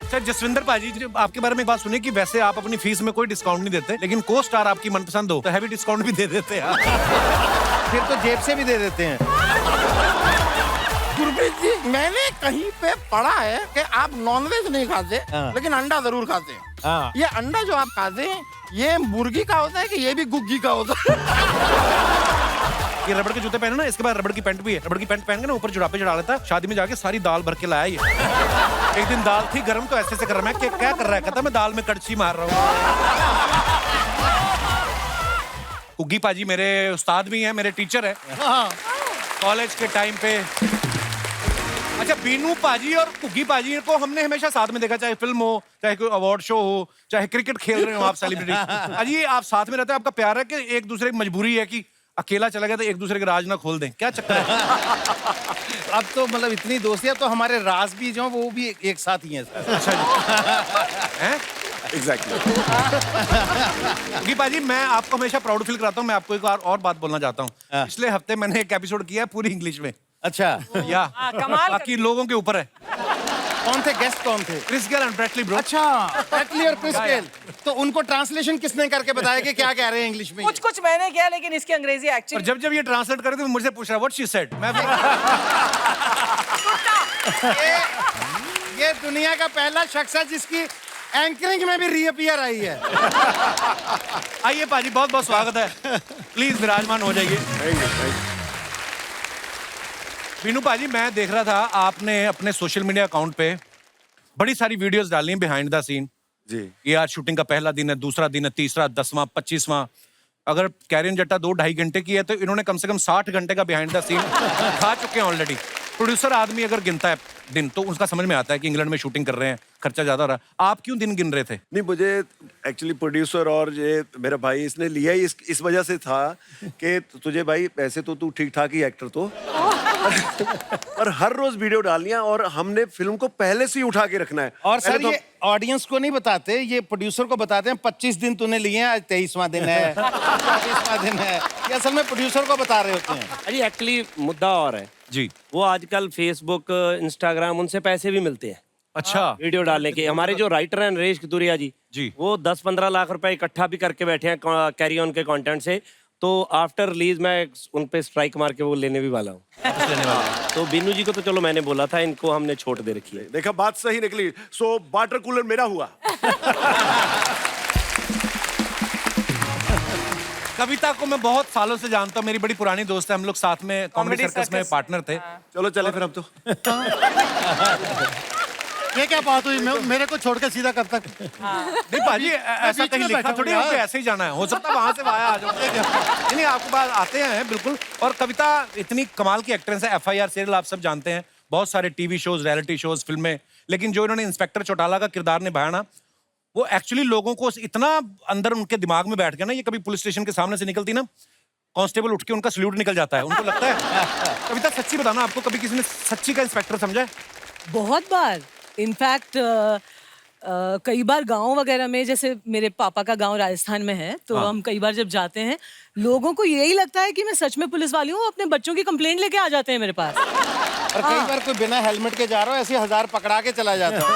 अच्छा जसविंदर पाजी, आपके बारे में एक बात सुनी कि वैसे आप अपनी फीस में कोई डिस्काउंट नहीं देते, लेकिन को स्टार आपकी मनपसंद हो तो हैवी डिस्काउंट भी दे देते हैं। फिर तो जेब से भी दे देते हैं। गुरप्रीत जी, मैंने कहीं पे पढ़ा है कि आप नॉनवेज नहीं खाते, लेकिन अंडा जरूर खाते हैं। हाँ। ये अंडा जो आप खाते हैं, ये मुर्गी का होता है कि ये भी गुग्गी का होता है? ये रबड़ के जूते पहने ना, इसके बाद रबड़ की पैंट भी है। रबड़ की पैंट पहन के ना ऊपर जुरापे चढ़ा लेता है, शादी में जाके सारी दाल भर के लाया ये। एक दिन दाल थी गरम तो ऐसे कर रहा है कि क्या कर रहा है, कहता मैं दाल में कड़छी मार रहा हूँ। गुग्गी पाजी मेरे उस्ताद भी हैं, मेरे टीचर है कॉलेज के टाइम पे। अच्छा बीनू पाजी और गुग्गी पाजी को हमने हमेशा साथ में देखा, चाहे फिल्म हो, चाहे कोई अवार्ड शो हो, चाहे क्रिकेट खेल रहे हो आप सेलिब्रिटी। अजी आप साथ में रहते हैं, आपका प्यार है कि एक दूसरे की मजबूरी है कि अकेला चला गया तो एक दूसरे के राज ना खोल दें, क्या चक्कर है? अब तो मतलब इतनी दोस्ती है, तो हमारे राज भी जो वो भी एक साथ ही हैं। अच्छा जी हैं? एग्जैक्टली। गुग्गी पाजी मैं आपको हमेशा प्राउड फील कराता हूँ। मैं आपको एक और बात बोलना चाहता हूँ। पिछले हफ्ते मैंने एक एपिसोड किया है पूरी इंग्लिश में। अच्छा, या कमाल बाकी लोगों के ऊपर है। कौन थे गेस्ट, कौन थे? Chris Gayle and Bradley bro. अच्छा, ब्रैडली और क्रिस गेल। तो उनको ट्रांसलेशन किसने करके बताया कि क्या कह रहे हैं इंग्लिश में? कुछ मैंने किया, लेकिन इसकी अंग्रेजी और एक्चुअली जब ये ट्रांसलेट करे तो मुझसे पूछ रहा व्हाट शी सेड। मैं ये दुनिया का पहला शख्स है जिसकी एंकरिंग में भी रीअपीयर आई है। आइए पाजी, बहुत बहुत स्वागत है, प्लीज विराजमान हो जाइए। बीनू पाजी मैं देख रहा था आपने अपने सोशल मीडिया अकाउंट पे बड़ी सारी वीडियोस डाली हैं बिहाइंड द सीन जी। ये आज शूटिंग का पहला दिन है, दूसरा दिन है, तीसरा, 10वां, 25वां। अगर कैरियन जट्टा 2-2.5 घंटे की है तो इन्होंने कम से कम 60 घंटे का बिहाइंड द सीन खा चुके हैं ऑलरेडी। प्रोड्यूसर आदमी अगर गिनता है दिन तो उसका समझ में आता है कि इंग्लैंड में शूटिंग कर रहे हैं, खर्चा ज्यादा हो रहा है। आप क्यों दिन गिन रहे थे? नहीं, मुझे एक्चुअली प्रोड्यूसर और ये मेरा भाई इसने लिया ही इस वजह से था कि तुझे भाई पैसे तो तू ठीक ठाक ही एक्टर तो और हर रोज वीडियो डालनी है और हमने फिल्म को पहले से ही उठा के रखना है। और सर पहले ये ऑडियंस को नहीं बताते, ये प्रोड्यूसर को बताते हैं 25 दिन तूने लिए हैं, आज 23वां दिन है, 24वां दिन है। ये असल में प्रोड्यूसर को बता रहे होते हैं। अरे एक्चुअली मुद्दा और है जी। वो आजकल फेसबुक, इंस्टाग्राम, उनसे पैसे भी मिलते हैं अच्छा। वीडियो डालने के। हमारे जो राइटर हैं नरेश खतूरिया जी, वो 10-15 लाख रुपए इकट्ठा भी करके बैठे हैं कैरी ऑन के कंटेंट से। तो आफ्टर रिलीज मैं उन पे स्ट्राइक मार के वो लेने भी वाला हूँ। तो बीनू जी को तो चलो मैंने बोला था, इनको हमने छोड़ दे रखी है। देखा, बात सही निकली। सो वाटर कूलर मेरा हुआ। कविता को मैं बहुत सालों से जानता हूँ, मेरी बड़ी पुरानी दोस्त है, हम लोग साथ में कॉमेडी सर्कस में पार्टनर थे। चलो चले फिर हम तो। ये क्या बात हुई, मेरे को छोड़ के सीधा कब तक? नहीं पाजी ऐसा कहीं लिखा थोड़ी है कि ऐसे ही जाना है, हो सकता है वहां से वाया आ जाओ। नहीं आपको बात आते हैं बिल्कुल। और कविता इतनी कमाल की एक्ट्रेस है, FIR सीरियल आप सब जानते हैं, बहुत सारे टीवी शोज, रियलिटी शोज, फिल्में, लेकिन जो इन्होंने इंस्पेक्टर चौटाला का किरदार निभाया ना, वो एक्चुअली लोगों को इतना अंदर उनके दिमाग में बैठ गया ना, ये कभी पुलिस स्टेशन के सामने से निकलती ना, कांस्टेबल उठ के उनका सल्यूट निकल जाता है, उनको लगता है। कविता सच्ची बताना, आपको कभी किसी ने सच्ची का इंस्पेक्टर समझा है? बहुत बार। इनफैक्ट कई बार गांव वगैरह में, जैसे मेरे पापा का गांव राजस्थान में है, तो हम कई बार जब जाते हैं लोगों को यही लगता है कि मैं सच में पुलिस वाली हूँ, अपने बच्चों की कंप्लेंट लेके आ जाते हैं मेरे पास। और कई बार कोई बिना हेलमेट के जा रहा हो, ऐसे 1000 पकड़ा के चला जाता है।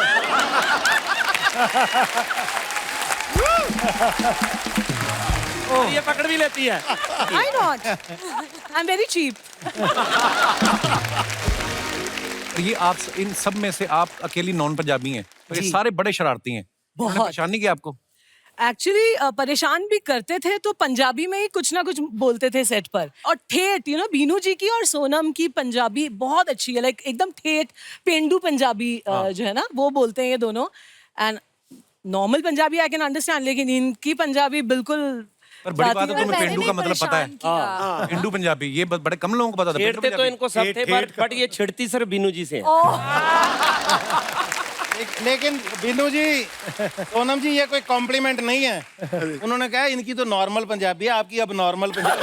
ये पकड़ भी लेती है। Why not? I'm very cheap. ये आप इन सब में से आप अकेली नॉन पंजाबी हैं, तो ये सारे बड़े शरारती हैं। बहुत। परेशान नहीं किया आपको? एक्चुअली परेशान भी करते थे, तो पंजाबी में ही कुछ ना कुछ बोलते थे सेट पर। और ठेठ, बीनू जी की और सोनम की पंजाबी बहुत अच्छी है, लाइक एकदम ठेठ पेंडू पंजाबी जो है ना, वो बोलते हैं ये दोनों। And normal Punjabi I can understand, लेकिन इनकी पंजाबी बिल्कुल। पर बड़ी बात है, तुम्हें पेंडू का मतलब पता है? पेंडू पंजाबी ये बड़े कम लोगों को पता था। छेड़ते तो इनको सब थे, बट ये छिड़ती सिर्फ बीनू जी से है। लेकिन बीनू जी, सोनम जी, ये कोई कॉम्प्लीमेंट नहीं है। उन्होंने कहा इनकी तो नॉर्मल पंजाबी है, आपकी अब नॉर्मल पंजाबी।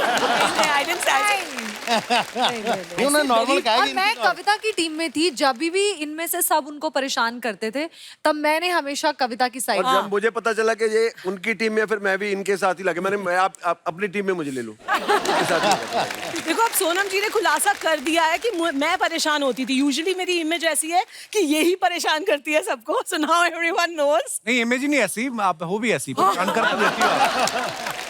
उन्होंने नॉर्मल कहा और कि मैं कविता की टीम में थी, जब भी इनमें से सब उनको परेशान करते थे तब मैंने हमेशा कविता की साइड और जब मुझे पता चला कि ये उनकी टीम में, फिर मैं भी इनके साथ ही लगे। मैं आप अपनी टीम में मुझे ले लो, इनके साथ ही लगे। देखो अब सोनम जी ने खुलासा कर दिया है कि मैं परेशान होती थी। यूजुअली मेरी इमेज ऐसी है कि यही परेशान करती है सबको। So now everyone knows. नहीं, इमेज ही नहीं ऐसी, आप हो भी ऐसी, परेशान कर देती हो आप।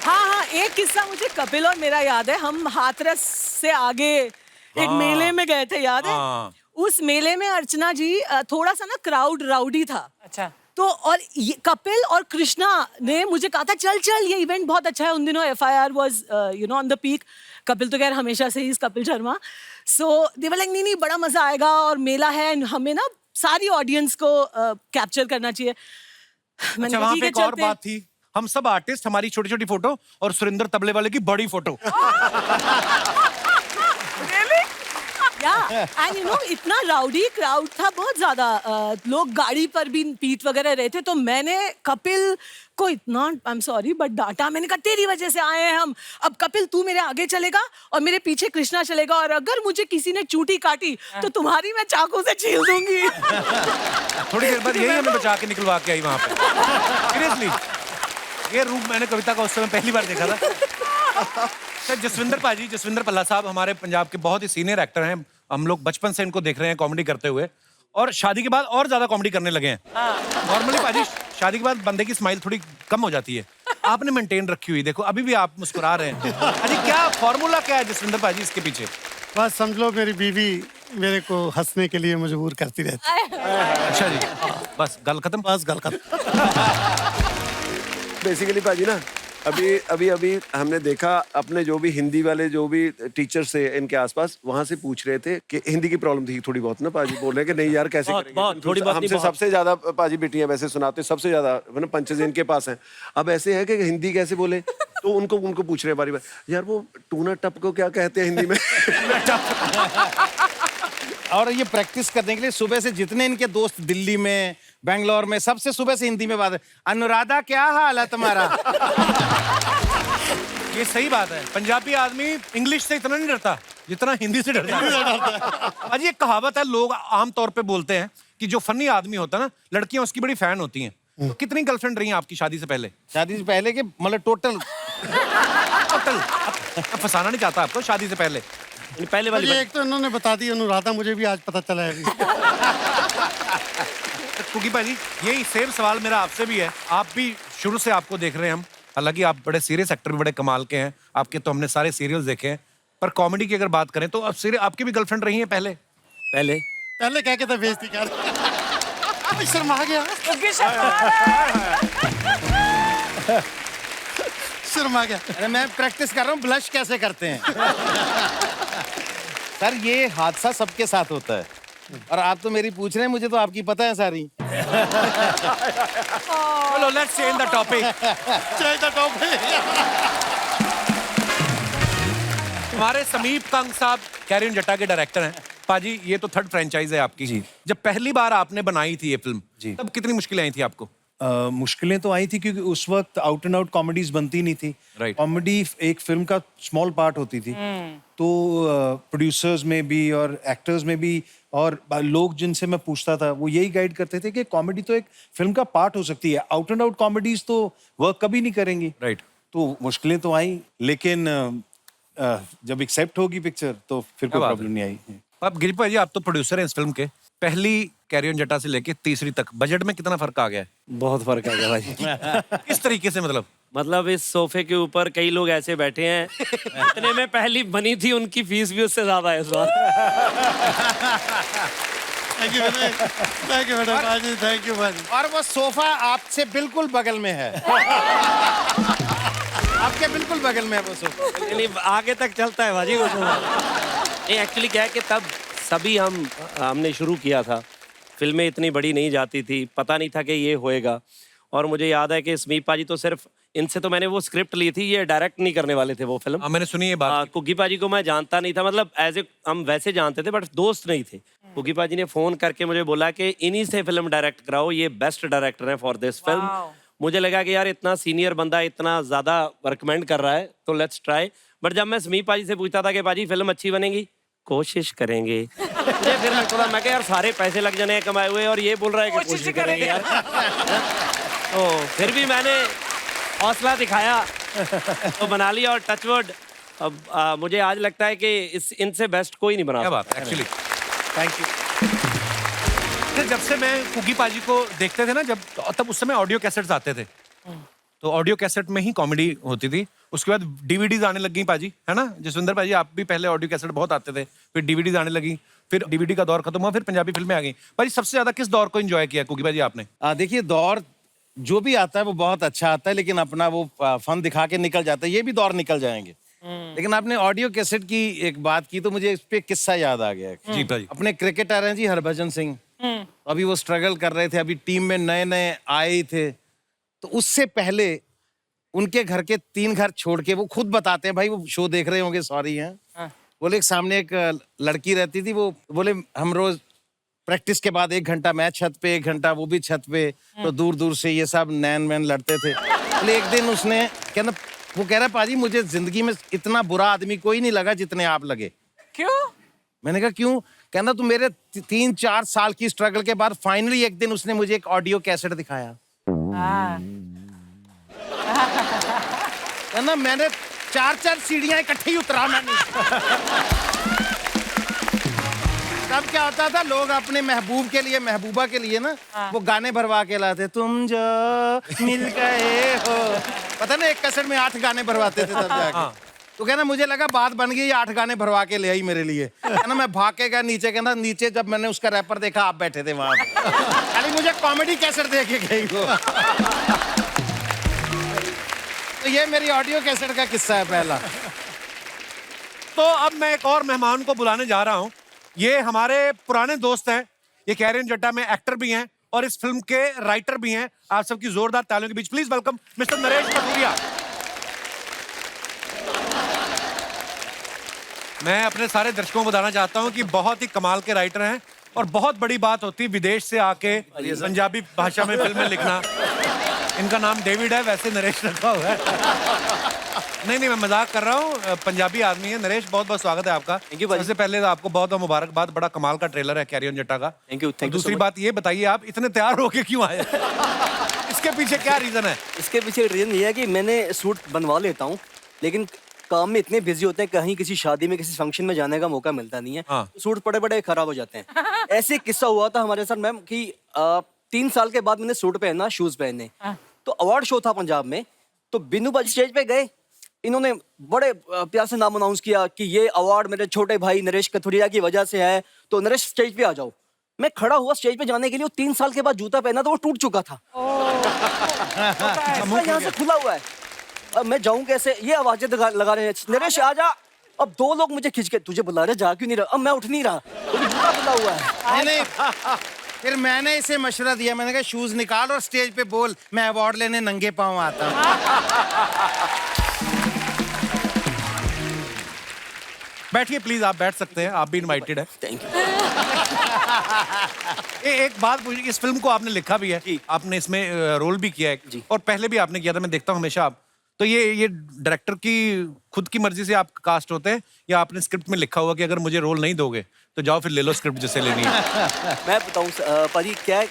हाँ, एक किस्सा मुझे कपिल और मेरा याद है। हम हाथरस से आगे एक मेले में गए थे, याद है? हाँ। उस मेले में अर्चना जी थोड़ा सा ना क्राउड राउडी था। अच्छा। तो और कपिल और कृष्णा ने मुझे कहा था चल चल ये इवेंट बहुत अच्छा है। उन दिनों FIR was on the peak. Kapil तो खैर हमेशा से ही कपिल शर्मा। सो दे वर लाइक नहीं बड़ा मजा आएगा और मेला है, हमें ना सारी ऑडियंस को कैप्चर करना चाहिए। अच्छा, वहाँ पे एक और बात थी, हम सब आर्टिस्ट, हमारी छोटी छोटी फोटो और सुरेंद्र तबले वाले की बड़ी फोटो। एंड इतना राउडी क्राउड था, बहुत ज्यादा लोग गाड़ी पर भी पीट वगैरह रहे थे। तो मैंने कपिल को इतना, आई एम सॉरी बट डांटा। मैंने कहा तेरी वजह से आए हैं हम, अब कपिल तू मेरे आगे चलेगा और मेरे पीछे कृष्णा चलेगा, और अगर मुझे किसी ने चूटी काटी तो तुम्हारी मैं चाकू से छील दूंगी। थोड़ी देर बाद यही हमें बचा के निकलवा के आई वहाँ पे। सीरियसली, ये रूप मैंने कविता का उस समय पहली बार देखा था। सर जसविंदर पल्ला साहब हमारे पंजाब के बहुत ही सीनियर एक्टर हैं। हम लोग बचपन से इनको देख रहे हैं कॉमेडी करते हुए, और शादी के बाद और ज्यादा कॉमेडी करने लगे हैं। नॉर्मली पाजी शादी के बाद बंदे की स्माइल थोड़ी कम हो जाती है, आपने मेंटेन रखी हुई। देखो अभी भी आप मुस्कुरा रहे हैं। अजी क्या फॉर्मूला क्या है जसविंदर पाजी इसके पीछे? बस समझ लो मेरी बीवी मेरे को हंसने के लिए मजबूर करती रहती है। अच्छा जी, बस गल खत्म। बस गल खत्म। बेसिकली पाजी ना, अभी हमने देखा अपने जो भी हिंदी वाले जो भी टीचर्स थे इनके आसपास, वहां से पूछ रहे थे कि हिंदी की प्रॉब्लम थी थोड़ी बहुत ना। पाजी बोल रहे हैं कि नहीं यार कैसे बहुत, करेंगे। बहुत, थोड़ी बहुत नहीं, हमसे बहुत। सबसे ज्यादा पाजी बेटियां वैसे सुनाते, सबसे ज्यादा ना पंचेज इनके पास हैं। अब ऐसे है कि हिंदी कैसे बोले, तो उनको पूछ रहे हैं बारी बार, यार वो टूना टप को क्या कहते हैं हिंदी में? और ये प्रैक्टिस करने के लिए सुबह से जितने इनके दोस्त दिल्ली में, बेंगलोर में, सबसे सुबह से हिंदी में बात है। अनुराधा क्या हाल है तुम्हारा? ये सही बात है, पंजाबी आदमी इंग्लिश से इतना नहीं डरता जितना हिंदी से डरता है। अजी एक कहावत है, लोग आमतौर पे बोलते हैं कि जो फनी आदमी होता है ना, लड़कियां उसकी बड़ी फैन होती हैं। तो कितनी गर्लफ्रेंड रही हैं आपकी शादी से पहले? शादी से पहले के मतलब टोटल फंसाना नहीं चाहता आपको, शादी से पहले पहले वाली ये एक तो इन्होंने बता दी अनुराधा, मुझे भी आज पता चला है अभी। कुकी भाजी यही सेम सवाल मेरा आपसे भी है। आप भी शुरू से आपको देख रहे हैं हम, हालांकि आप बड़े सीरियस एक्टर भी बड़े कमाल के हैं, आपके तो हमने सारे सीरियल्स देखे हैं, पर कॉमेडी की अगर बात करें तो अब आपकी भी गर्लफ्रेंड रही है पहले? पहले क्या कहते बेइज्जती कर। शर्मा गया, शर्मा गया। अरे मैं प्रैक्टिस कर रहा हूँ ब्लश कैसे करते हैं। सर ये हादसा सबके साथ होता है, और आप तो मेरी पूछ रहे हैं, मुझे तो आपकी पता है सारी। चलो लेट्स चेंज द टॉपिक। हमारे समीप कंग साहब कैरियन जट्टा के डायरेक्टर हैं। पाजी ये तो थर्ड फ्रेंचाइज है आपकी जी। जब पहली बार आपने बनाई थी ये फिल्म जी, तब कितनी मुश्किलें आई थी आपको? मुश्किलें तो आई थी क्योंकि उस वक्त आउट एंड आउट कॉमेडीज बनती नहीं थी। Right. कॉमेडी एक फिल्म का स्मॉल पार्ट होती थी। तो प्रोड्यूसर्स में भी और एक्टर्स में भी और लोग जिनसे मैं पूछता था वो यही गाइड करते थे कि कॉमेडी तो एक फिल्म का पार्ट हो सकती है, आउट एंड आउट कॉमेडीज तो वर्क कभी नहीं करेंगी। राइट। तो मुश्किलें तो आई, लेकिन जब एक्सेप्ट होगी पिक्चर तो फिर कोई प्रॉब्लम नहीं आई। अब गिरिपा जी आप तो प्रोड्यूसर हैं इस फिल्म के, पहली कैरियन जट्टा से लेके तीसरी तक बजट में कितना फर्क आ गया है? बहुत फर्क आ गया भाई। किस तरीके से? मतलब इस सोफे के ऊपर कई लोग ऐसे बैठे हैं, इतने में पहली बनी थी उनकी फीस भी उससे ज्यादा है इस बार। थैंक यू मैडम, बाजी, थैंक यू बाजी। और वो सोफा आपसे बिल्कुल बगल में है। आपके बिल्कुल बगल में है वो सोफा। आगे तक चलता है भाजी वो नहीं, एक्चुअली क्या है कि तब सभी हमने शुरू किया था, फिल्में इतनी बड़ी नहीं जाती थी, पता नहीं था कि ये होएगा। और मुझे याद है कि समीप पाजी तो सिर्फ इनसे तो मैंने वो स्क्रिप्ट ली थी, ये डायरेक्ट नहीं करने वाले थे वो फिल्म। मैंने सुनी ये बात। कुकी पाजी को मैं जानता नहीं था, मतलब एज ए हम वैसे जानते थे बट दोस्त नहीं थे। कुकी पाजी ने फोन करके मुझे बोला कि इन्हीं से फिल्म डायरेक्ट कराओ, ये बेस्ट डायरेक्टर है फॉर दिस फिल्म। मुझे लगा कि यार इतना सीनियर बंदा इतना ज्यादा रिकमेंड कर रहा है तो लेट्स ट्राई। बट जब मैं समीप पाजी से पूछता था कि पाजी फिल्म अच्छी बनेगी, कोशिश करेंगे, मुझे फिर लगता था मैं यार सारे पैसे लग जाने हैं कमाए हुए और ये बोल रहा है कि कोशिश करेंगे यार। तो फिर भी मैंने हौसला दिखाया तो बना लिया, और टचवुड अब मुझे आज लगता है कि इनसे बेस्ट कोई नहीं बना। क्या बात एक्चुअली, थैंक यू। जब से मैं कुकी पाजी को देखते थे ना, जब तब उस समय ऑडियो कैसेट्स आते थे, तो ऑडियो कैसेट में ही कॉमेडी होती थी। उसके बाद डीवीडीज आने लग गई पाजी, है ना जसविंदर पाजी, आप भी पहले ऑडियो कैसेट बहुत आते थे, फिर डीवीडीज आने लगी, फिर डीवीडी का दौर खत्म हुआ, फिर पंजाबी फिल्में आ गई। पाजी सबसे ज्यादा किस दौर को एंजॉय किया कुकी पाजी आपने? देखिए, दौर जो भी आता है वो बहुत अच्छा आता है, लेकिन अपना वो फन दिखा के निकल जाता है। ये भी दौर निकल जाएंगे। लेकिन आपने ऑडियो कैसेट की एक बात की तो मुझे इस पे किस्सा याद आ गया। जी भाई। अपने क्रिकेटर हैं जी हरभजन सिंह, अभी वो स्ट्रगल कर रहे थे, अभी टीम में नए नए आए थे, तो उससे पहले उनके घर के 3 घर छोड़ के, वो खुद बताते हैं, भाई वो शो देख रहे होंगे, सॉरी हैं, बोले एक सामने एक लड़की रहती थी, वो बोले हम रोज प्रैक्टिस के बाद 1 घंटा मैं छत पे, 1 घंटा वो भी छत पे, तो दूर दूर से ये सब नैन वैन लड़ते थे। बोले एक दिन उसने कहना, वो कह रहा पाजी मुझे जिंदगी में इतना बुरा आदमी कोई नहीं लगा जितने आप लगे। क्यों? मैंने कहा क्यों? कहना तो मेरे 3-4 साल की स्ट्रगल के बाद फाइनली एक दिन उसने मुझे एक ऑडियो कैसेट दिखाया। कहना मैंने 4-4 सीढ़ियां इकट्ठी उतरा मैंने। तब क्या होता था, लोग अपने महबूब के लिए, महबूबा के लिए ना वो गाने भरवा के लाते, तुम जो मिल गए हो, पता ना, एक कैसेट में 8 गाने भरवाते थे तब जाके। तो कहना मुझे लगा बात बन गई, 8 गाने भरवा के ले आई मेरे लिए। कहना मैं भाग के गया नीचे, कहना नीचे जब मैंने उसका रैपर देखा आप बैठे थे वहां पे। अरे मुझे कॉमेडी कैसेट दे के गई वो। तो ये मेरी ऑडियो कैसेट का किस्सा है पहला। तो अब मैं एक और मेहमान को बुलाने जा रहा हूं। ये हमारे पुराने दोस्त हैं, ये कैरियन जट्टा में एक्टर भी हैं और इस फिल्म के राइटर भी हैं। आप सबकी जोरदार तालियों के बीच please welcome mister Naresh Kathuria. मैं अपने सारे दर्शकों को बताना चाहता हूं कि बहुत ही कमाल के राइटर हैं और बहुत बड़ी बात होती है विदेश से आके पंजाबी भाषा में फिल्में लिखना। इनका नाम डेविड है, वैसे नरेश रखा हुआ है। नहीं मैं मजाक कर रहा हूँ, पंजाबी आदमी है। नरेश बहुत बहुत स्वागत है आपका। थैंक यू भाई। सबसे पहले तो आपको बहुत बहुत मुबारकबाद, बड़ा कमाल का ट्रेलर है कैरियन जट्टा का। Thank you. दूसरी बात ये बताइए, आप इतने तैयार होके क्यों आए? इसके पीछे क्या रीजन है? इसके पीछे रीजन ये है कि मैंने सूट बनवा लेता हूँ, लेकिन काम में इतने बिजी होते हैं, कहीं किसी शादी में किसी फंक्शन में जाने का मौका मिलता नहीं है। हाँ। सूट बड़े बड़े खराब हो जाते हैं। ऐसे किस्सा हुआ था हमारे साथ मैम कि 3 साल के बाद मैंने सूट पहना, शूज पहने, तो अवार्ड शो था पंजाब में, तो बिन्नू बाजी स्टेज पे गए, इन्होंने बड़े प्यार से नाम अनाउंस किया कि ये अवार्ड मेरे छोटे भाई नरेश कथुरिया की वजह से है, तो नरेश स्टेज पे आ जाओ। मैं खड़ा हुआ स्टेज पे जाने के लिए, 3 साल के बाद जूता पहना तो वो टूट चुका था। यहाँ से खुला हुआ है, अब मैं जाऊं कैसे? ये आवाजें लगा रहे हैं, नरेश आ जा। अब 2 लोग मुझे खींच के, तुझे बुला रहे, जा क्यों नहीं रहा? अब मैं उठ नहीं रहा, जूता खुला हुआ है। नहीं, फिर मैंने इसे मशवरा दिया, मैंने कहा शूज निकाल और स्टेज पे बोल मैं अवार्ड लेने नंगे पांव आता हूँ। बैठिए प्लीज, आप बैठ सकते हैं, आप भी इनवाइटेड है। Thank you. एक बात पूछिए, इस फिल्म को आपने लिखा भी है, आपने इसमें रोल भी किया है और पहले भी आपने किया था, मैं देखता हूँ हमेशा आप। तो ये डायरेक्टर की खुद की मर्जी से आप कास्ट होते हैं या आपने स्क्रिप्ट में लिखा हुआ कि अगर मुझे रोल नहीं दोगे तो जाओ फिर ले लो स्क्रिप्ट जिसे लेनी है? मैं बताऊं पाजी, क्या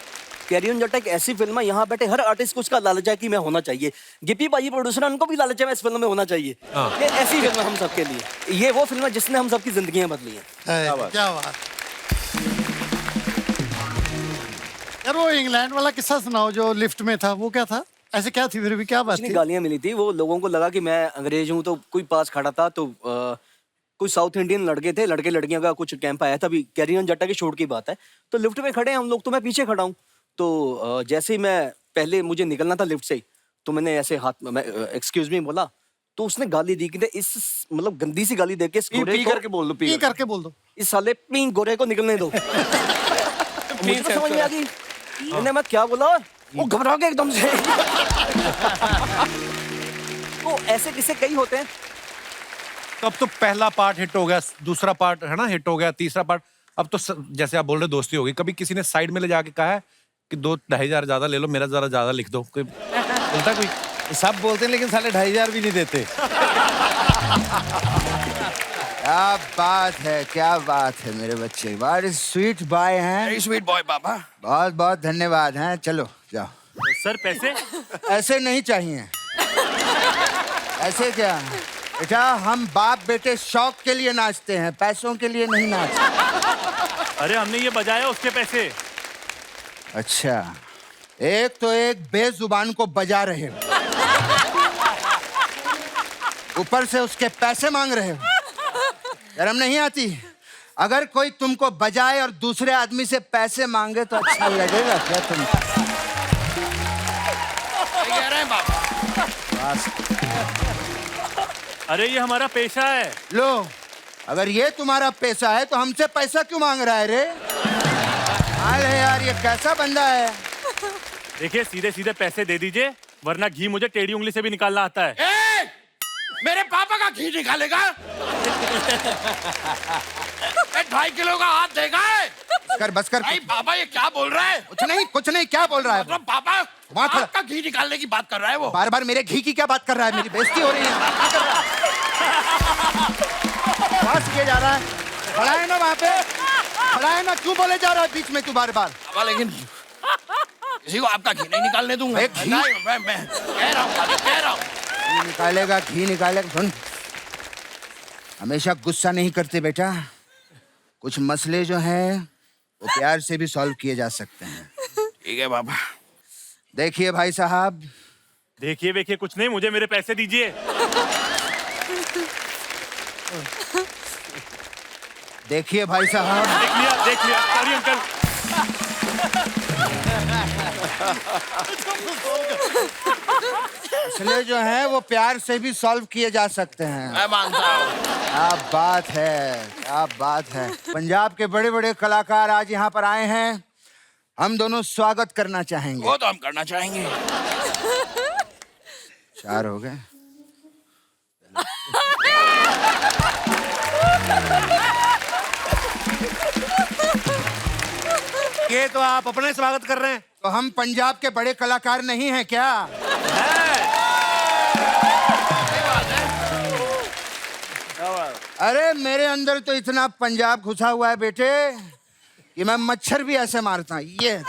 कैरियन जट्टा एक ऐसी फिल्म है, यहाँ बैठे हर आर्टिस्ट को उसका लालच है कि मैं होना चाहिए। गिप्पी भाई प्रोड्यूसर, उनको भी लालच है मैं इस फिल्म में होना चाहिए। ये ऐसी फिल्म है हम सबके लिए, ये वो फिल्म है जिसने हम सबकी जिंदगियां बदली हैं। क्या बात यार। वो इंग्लैंड वाला किस्सा सुनाओ जो लिफ्ट में था, वो क्या था? ऐसे क्या थी, फिर भी क्या बात थी? गालियां मिली थी, वो लोगों को लगा कि मैं अंग्रेज हूँ, तो कोई पास खड़ा था, तो कुछ साउथ इंडियन लड़के थे, लड़के लड़कियों का कुछ कैंप आया था, अभी कैरियन जट्टा की शूट की बात है, तो लिफ्ट में खड़े हैं हम लोग, तो मैं पीछे खड़ा हूँ, तो जैसे ही मैं पहले मुझे निकलना था लिफ्ट से ही, तो मैंने ऐसे हाथ में एक्सक्यूज मी बोला, तो उसने गाली दी कि इस मतलब गंदी सी गाली देके पी करके बोल दो, पी करके बोल दो, इस साले पी गोरे को निकलने दो। मुझे तो समझ नहीं आ गई मैंने मैं क्या बोला, वो घबरा गया एकदम से। तो ऐसे किस्से कई होते हैं। तो अब तो पहला पार्ट हिट हो गया, दूसरा पार्ट है ना हिट हो गया, तीसरा पार्ट, अब तो जैसे आप बोल रहे दोस्ती होगी, कभी किसी ने साइड में ले जाके कहा है कि 2-2.5 हज़ार ज्यादा ले लो, मेरा जरा ज्यादा लिख दो, कोई बोलता कोई? सब बोलते हैं लेकिन साले 2.5 हज़ार भी नहीं देते। क्या बात है, क्या बात है मेरे बच्चे, बड़े स्वीट बॉय हैं। स्वीट बॉय पापा। बहुत बहुत धन्यवाद हैं। चलो जाओ। सर पैसे? ऐसे नहीं चाहिए। ऐसे क्या बेटा, हम बाप बेटे शौक के लिए नाचते हैं, पैसों के लिए नहीं नाचते। अरे हमने ये बजाया, उसके पैसे। अच्छा, एक तो एक बेजुबान को बजा रहे हो, ऊपर से उसके पैसे मांग रहे हो। शर्म नहीं आती? अगर कोई तुमको बजाए और दूसरे आदमी से पैसे मांगे तो अच्छा लगेगा क्या तुमको? कह रहे हैं बाबा। अरे ये हमारा पेशा है। लो, अगर ये तुम्हारा पैसा है तो हमसे पैसा क्यों मांग रहा है रे? हाल है यार, ये कैसा बंदा है? देखिए, सीधे सीधे पैसे दे दीजिए, वरना घी मुझे टेढ़ी उंगली से भी निकालना आता है। मेरे पापा का घी निकालेगा? 2.5 किलो का हाथ देगा है? बस कर। भाई पापा ये क्या बोल रहा है? कुछ नहीं, क्या बोल रहा है? मतलब पापा आपका घी निकालने की बात कर रहा है वो। बार बार मेरे घी की क्या बात कर रहा है? मेरी बेइज्जती हो रही है। क्या कर रहा है? बस किए जा रहा है। खड़ा है ना वहाँ पे, खड़ा है ना, क्यों बोले जा रहा है बीच में तू बार बार? पापा लेकिन किसी को आपका घी नहीं निकालने दूंगा। घी? मैं कह रहा हूँ। घी निकालेगा। सुन, हमेशा गुस्सा नहीं करते बेटा। कुछ मसले जो हैं वो प्यार से भी सॉल्व किए जा सकते हैं। ठीक है पापा। देखिए भाई साहब। देखिए कुछ नहीं, मुझे मेरे पैसे दीजिए। देखिए भाई साहब। देख लिया। Sorry uncle. मसले जो हैं वो प्यार से भी सॉल्व किए जा सकते हैं। मैं मानता हूँ। क्या बात है, क्या बात है। पंजाब के बड़े बड़े कलाकार आज यहाँ पर आए हैं, हम दोनों स्वागत करना चाहेंगे। वो तो हम करना चाहेंगे। 4 हो गए। ये तो आप अपने स्वागत कर रहे हैं। तो हम पंजाब के बड़े कलाकार नहीं हैं क्या? अरे मेरे अंदर तो इतना पंजाब घुसा हुआ है बेटे कि मैं मच्छर भी ऐसे मारता हूँ। ये है।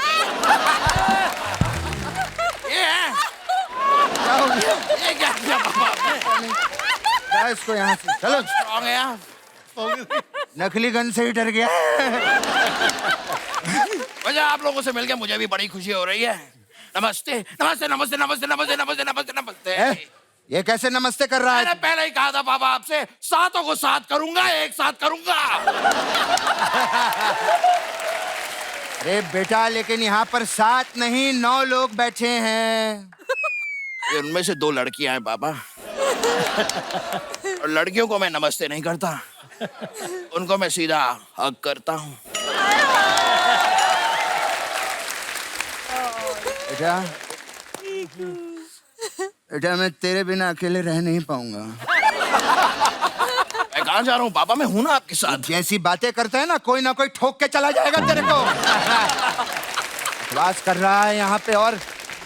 क्या हो गया? ये क्या किया पापा आपने? इसको यहाँ से चलो। स्ट्रॉन्ग है आप। नकली गन से ही डर गया। वैसे आप लोगों से मिलकर मुझे भी बड़ी खुशी हो रही है। नमस्ते। ये कैसे नमस्ते कर रहा है? मैंने पहले ही कहा था पापा आपसे, सातों को साथ करूंगा, एक साथ करूंगा। अरे बेटा, लेकिन यहाँ पर 7 नहीं 9 लोग बैठे हैं। उनमें से 2 लड़कियां हैं पापा। और लड़कियों को मैं नमस्ते नहीं करता, उनको मैं सीधा हग करता हूँ। बेटा मैं तेरे बिना अकेले रह नहीं पाऊंगा। मैं कहाँ जा रहा हूँ पापा, मैं हूं ना आपके साथ। जैसी बातें करते हैं ना कोई ठोक के चला जाएगा तेरे को। बकवास कर रहा है यहाँ पे, और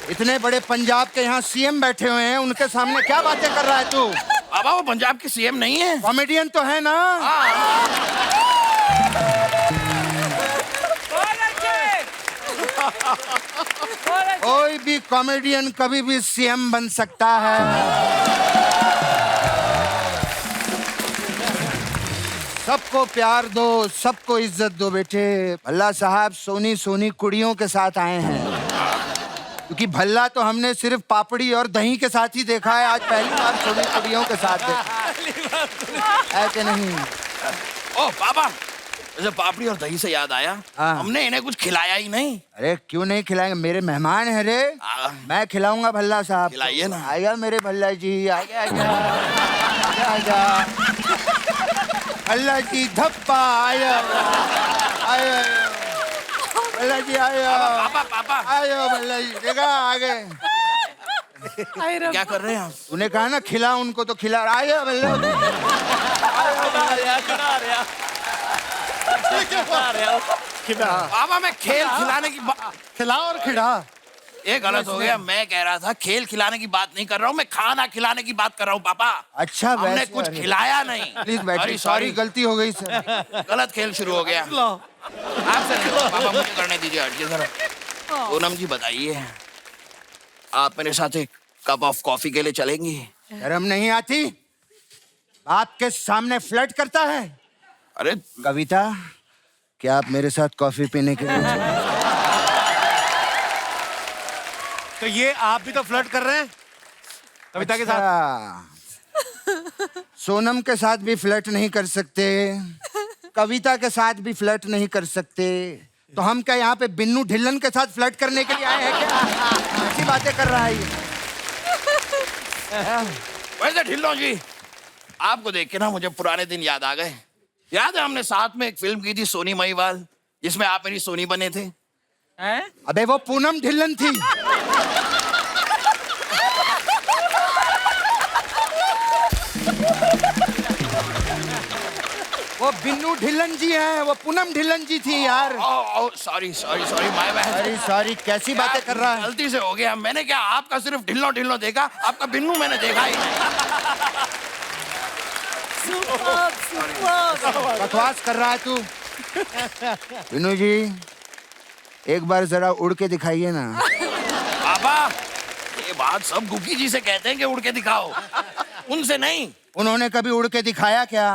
इतने बड़े पंजाब के यहाँ सीएम बैठे हुए हैं, उनके सामने क्या बातें कर रहा है तू? पापा वो पंजाब के सीएम नहीं है, कॉमेडियन तो है ना। कोई भी कॉमेडियन कभी भी सीएम बन सकता है। सबको प्यार दो, सबको इज्जत दो बेटे। भल्ला साहब सोनी सोनी कुड़ियों के साथ आए हैं, क्योंकि भल्ला तो हमने सिर्फ पापड़ी और दही के साथ ही देखा है, आज पहली बार सोनी कुड़ियों के साथ देखा है कि नहीं? ओ पापा, वैसे पापड़ी और दही से याद आया, हमने इन्हें कुछ खिलाया ही नहीं। अरे क्यों नहीं खिलाएंगे, मेरे मेहमान है रे। मैं खिलाऊंगा भल्ला साहब। खिलाइए ना। आएगा मेरे भल्ला जी, आएगा भल्ला जी, धप्पा आया भल्ला जी, आया पापा आयो भल्ला जी, देखा आगे। क्या कर रहे हैं आप? तूने कहा ना खिला उनको, तो खिला। आया भल्ला पापा मैं खेल खिलाने की खिला और खिला। ये गलत हो गया। मैं कह रहा था खेल खिलाने की बात नहीं कर रहा हूँ, मैं खाना खिलाने की बात कर रहा हूँ पापा। अच्छा, हमने वैसे कुछ खिलाया नहीं। प्लीज बैठिए, सॉरी गलती हो गई सर। गलत खेल शुरू हो गया। आपसे नहीं होगा, पापा मुझे करने दीजिए, हटिए जरा। पूनम जी बताइए, आप मेरे साथ एक कप ऑफ कॉफी के लिए चलेंगी? शर्म नहीं आती? आपके सामने फ्लर्ट करता है। अरे कविता, क्या आप मेरे साथ कॉफी पीने के लिए चलें? तो ये आप भी तो फ्लर्ट कर रहे हैं कविता के साथ। अच्छा, सोनम के साथ भी फ्लर्ट नहीं कर सकते, कविता के साथ भी फ्लर्ट नहीं कर सकते, तो हम क्या यहाँ पे बिन्नू ढिल्लन के साथ फ्लर्ट करने के लिए आए हैं क्या? ऐसी बातें कर रहा है ये। वैसे ढिल्लों जी, आपको देख के ना मुझे पुराने दिन याद आ गए। याद है हमने साथ में एक फिल्म की थी सोनी महिवाल, जिसमें आप मेरी सोनी बने थे? अबे वो पूनम ढिल्लन थी। वो बिन्नू ढिल्लन जी हैं, वो पूनम ढिल्लन जी थी यार। Sorry sorry sorry my bad. Sorry sorry, कैसी बातें कर रहा है? गलती से हो गया। मैंने क्या आपका सिर्फ ढिल्लो ढिल्लो देखा, आपका बिन्नू मैंने देखा ही नहीं। बकवास कर रहा है तू। बिन्नू जी, एक बार जरा उड़ के दिखाइए ना। पापा, ये बात सब गुग्गी जी से कहते हैं कि उड़ के दिखाओ, उनसे नहीं। उन्होंने कभी उड़ के दिखाया क्या?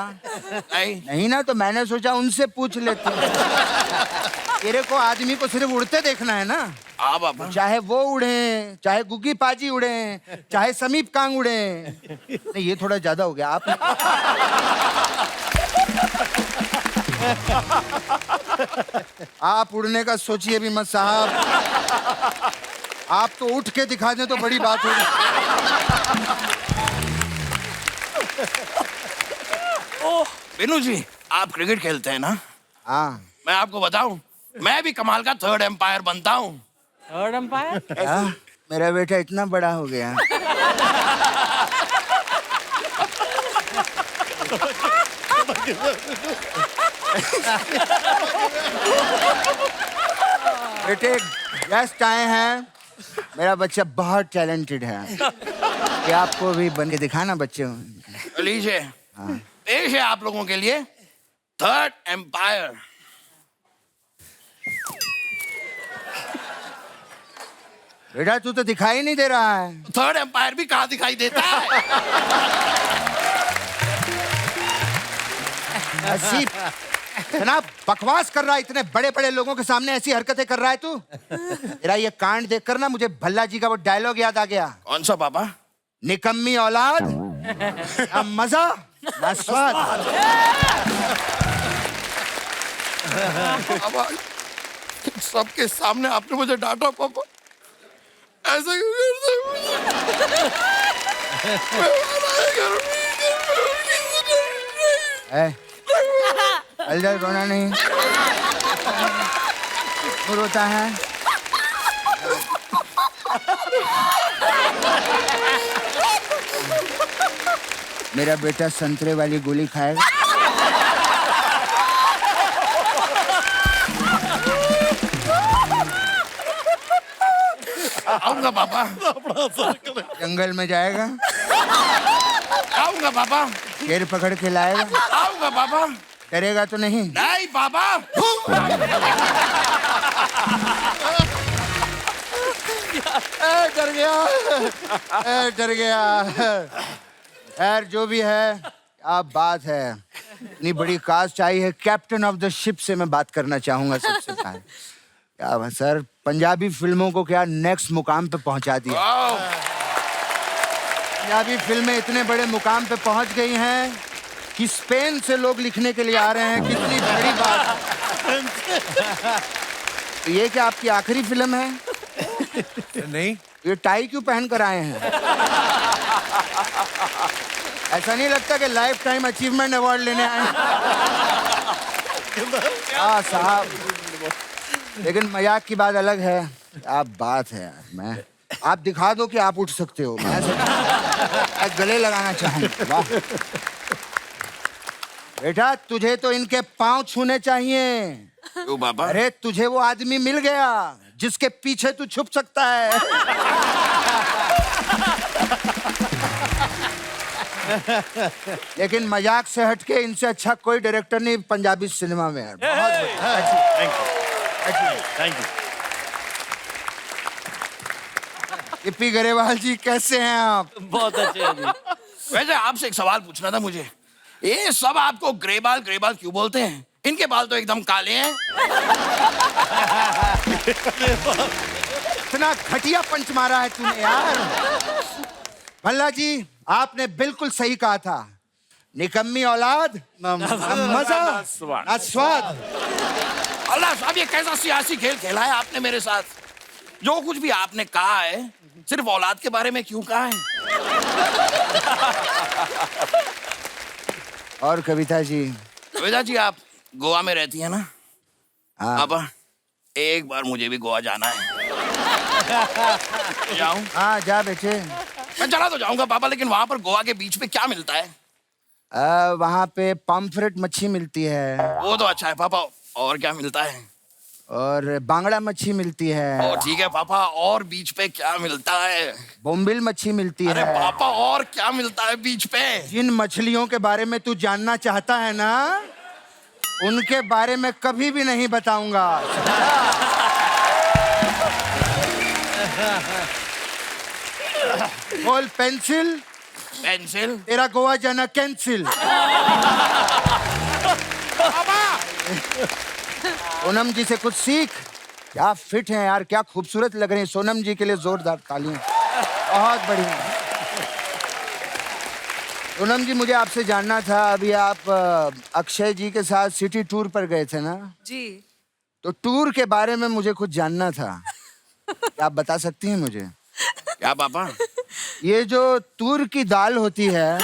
नहीं ना, तो मैंने सोचा उनसे पूछ लेते। तेरे को आदमी को सिर्फ उड़ते देखना है ना। हाँ पापा। चाहे वो उड़े, चाहे गुग्गी पाजी उड़े, चाहे समीप कांग उड़े। नहीं, ये थोड़ा ज्यादा हो गया। आप उड़ने का सोचिए भी मत साहब। आप तो उठ के दिखा दें तो बड़ी बात होगी। बिन्नू जी, आप क्रिकेट खेलते हैं ना? हाँ। मैं आपको बताऊं, मैं भी कमाल का थर्ड एम्पायर बनता हूँ। Third umpire? क्या? मेरा बेटा इतना बड़ा हो गया। बेटे, गेस्ट आए हैं। मेरा बच्चा बहुत टैलेंटेड है। क्या आपको भी बन के दिखाना बच्चे? लीजिए, पेश है आप लोगों के लिए थर्ड एम्पायर। बेटा, तू तो दिखाई नहीं दे रहा है। थर्ड एम्पायर भी कहाँ दिखाई देता है? ऐसी जनाब बकवास कर रहा है, इतने बड़े बड़े लोगों के सामने ऐसी हरकतें कर रहा है तू। तेरा ये कांड देखकर ना मुझे भल्ला जी का वो डायलॉग याद आ गया। कौन सा पापा? निकम्मी औलाद, ना मजा ना स्वाद। सबके सामने आपने मुझे डांटा पापा, ऐसा क्यों करते हो मुझे? अलजल रोना नहीं। वो रोता है। मेरा बेटा संतरे वाली गोली खाएगा। आऊंगा पापा। जंगल में जाएगा। आऊंगा पापा। शेर पकड़ के लाएगा। आऊंगा पापा। डरेगा तो नहीं? नहीं पापा। डर गया, डर गया। खैर, जो भी है, अब बात है। इतनी बड़ी कास्ट आई है, कैप्टन ऑफ द शिप से मैं बात करना चाहूंगा सबसे पहले। क्या बात सर, पंजाबी फिल्मों को क्या नेक्स्ट मुकाम पे पहुंचा दिया। पंजाबी फिल्में इतने बड़े मुकाम पे पहुंच गई हैं कि स्पेन से लोग लिखने के लिए आ रहे हैं। कितनी बड़ी बात। तो ये क्या आपकी आखिरी फिल्म है? नहीं। ये टाई क्यों पहन कर आए हैं? ऐसा नहीं लगता कि लाइफ टाइम अचीवमेंट अवार्ड लेने आए हैं? हाँ साहब, लेकिन मजाक की बात अलग है। आप बात है यार, आप दिखा दो कि आप उठ सकते हो। मैं गले लगाना चाहूंगा। वाह बेटा, तुझे तो इनके पांव छूने चाहिए। क्यों बाबा? अरे तुझे वो आदमी मिल गया जिसके पीछे तू छुप सकता है। लेकिन मजाक से हटके इनसे अच्छा कोई डायरेक्टर नहीं पंजाबी सिनेमा में है। बहुत थैंक यू। इप्पी गरेवाल जी कैसे हैं आप? बहुत अच्छे हैं जी। वैसे आपसे एक सवाल पूछना था मुझे, ये सब आपको ग्रे बाल क्यों बोलते हैं? इनके बाल तो एकदम काले हैं। इतना घटिया पंच मारा है तूने यार। भल्ला जी आपने बिल्कुल सही कहा था, निकम्मी औलाद न मजा न स्वाद। अल्लाह साहब, ये कैसा सियासी खेल खेला है आपने मेरे साथ? जो कुछ भी आपने कहा है सिर्फ औलाद के बारे में क्यों कहा है? और कविता जी? कविता जी आप गोवा में रहती है ना? हाँ। पापा एक बार मुझे भी गोवा जाना है। जाऊं? हाँ जा बेटे। मैं चला तो जाऊंगा पापा, लेकिन वहां पर गोवा के बीच पे क्या मिलता है? वहाँ पे पॉम्फ्रेट मच्छी मिलती है। वो तो अच्छा है पापा, और क्या मिलता है? और बांगड़ा मच्छी मिलती है। ओ ठीक है पापा, और बीच पे क्या मिलता है? बोम्बिल मच्छी मिलती अरे है। पापा और क्या मिलता है बीच पे? जिन मछलियों के बारे में तू जानना चाहता है ना, उनके बारे में कभी भी नहीं बताऊंगा। बोल पेंसिल। पेंसिल? तेरा गोवा जाना कैंसिल। सोनम जी से कुछ सीख। क्या फिट हैं यार, क्या खूबसूरत लग रहे हैं। सोनम जी के लिए जोरदार तालियां। बहुत बढ़िया। सोनम जी मुझे आपसे जानना था, अभी आप अक्षय जी के साथ सिटी टूर पर गए थे ना? जी। तो टूर के बारे में मुझे कुछ जानना था। क्या आप बता सकती हैं मुझे? क्या पापा? ये जो तूर की दाल होती है,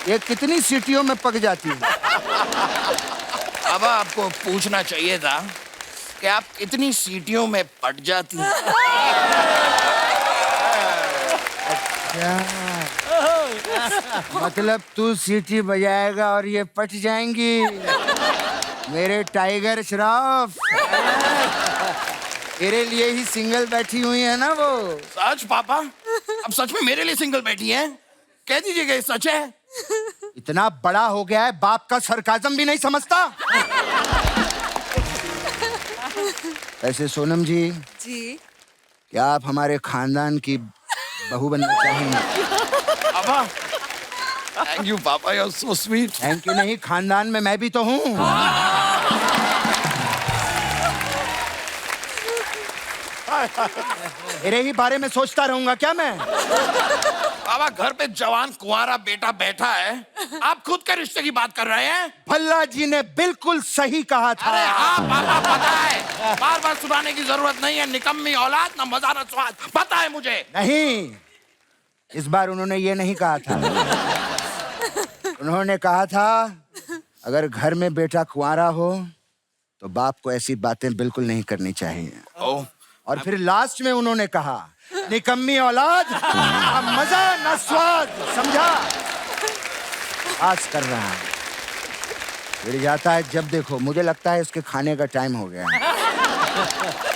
ये कितनी सीटियों में पक जाती है? पापा आपको पूछना चाहिए था कि आप कितनी सीटियों में पट जाती हैं। मतलब तू सीटी बजाएगा और ये पट जाएंगी? मेरे टाइगर श्रॉफ, तेरे लिए ही सिंगल बैठी हुई है ना वो? सच पापा? अब सच में मेरे लिए सिंगल बैठी है? कह दीजिएगा ये सच है। इतना बड़ा हो गया है, बाप का सरकाजम भी नहीं समझता। ऐसे सोनम जी, क्या आप हमारे खानदान की बहू बनना चाहेंगे? पापा थैंक यू पापा, you are so sweet. Thank you नहीं, खानदान में मैं भी तो हूँ। तेरे ही बारे में सोचता रहूंगा क्या मैं? पापा घर पे जवान कुंवारा बेटा बैठा है, आप खुद के रिश्ते की बात कर रहे हैं? भल्ला जी ने बिल्कुल सही कहा था। अरे हाँ पापा पता है, बार बार सुनाने की जरूरत नहीं है। निकम्मी औलाद ना मजा ना स्वाद, पता है मुझे। नहीं, इस बार उन्होंने ये नहीं कहा था। उन्होंने कहा था अगर घर में बेटा कुंवारा हो तो बाप को ऐसी बातें बिल्कुल नहीं करनी चाहिए। और फिर लास्ट में उन्होंने कहा निकम्मी औलाद, ना मजा ना स्वाद, समझा? आस कर रहा है, गिर जाता है जब देखो। मुझे लगता है इसके खाने का टाइम हो गया है।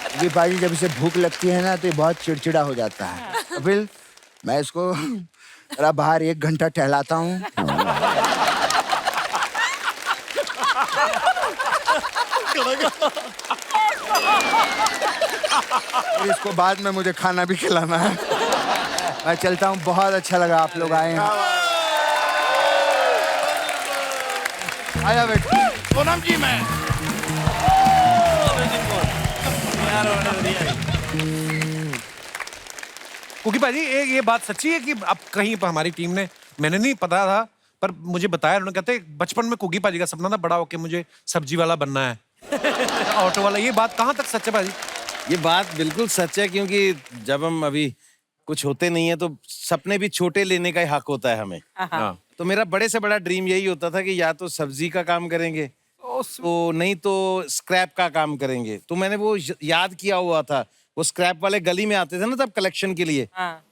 क्योंकि बाजी जब इसे भूख लगती है ना तो ये बहुत चिड़चिड़ा हो जाता है। तो फिर मैं इसको जरा बाहर 1 घंटा टहलाता हूँ। और इसको बाद में मुझे खाना भी खिलाना है। मैं चलता हूँ, बहुत अच्छा लगा आप लोग आए हैं। आया बेटा। सोनम जी मैं कुकी भाजी ये बात सच्ची है कि अब कहीं पर हमारी टीम ने, मैंने नहीं पता था पर मुझे बताया, उन्होंने कहते बचपन में कुकी भाजी का सपना था बड़ा होके मुझे सब्जी वाला बनना है, ऑटो वाला। ये बात कहाँ तक सच है भाजी? ये बात बिल्कुल सच है, क्योंकि जब हम अभी कुछ होते नहीं है तो सपने भी छोटे लेने का ही हक होता है हमें। हाँ। तो मेरा बड़े से बड़ा ड्रीम यही होता था कि या तो सब्जी का काम करेंगे तो नहीं तो स्क्रैप का काम करेंगे। तो मैंने वो याद किया हुआ था, वो स्क्रैप वाले गली में आते थे ना तब कलेक्शन के लिए।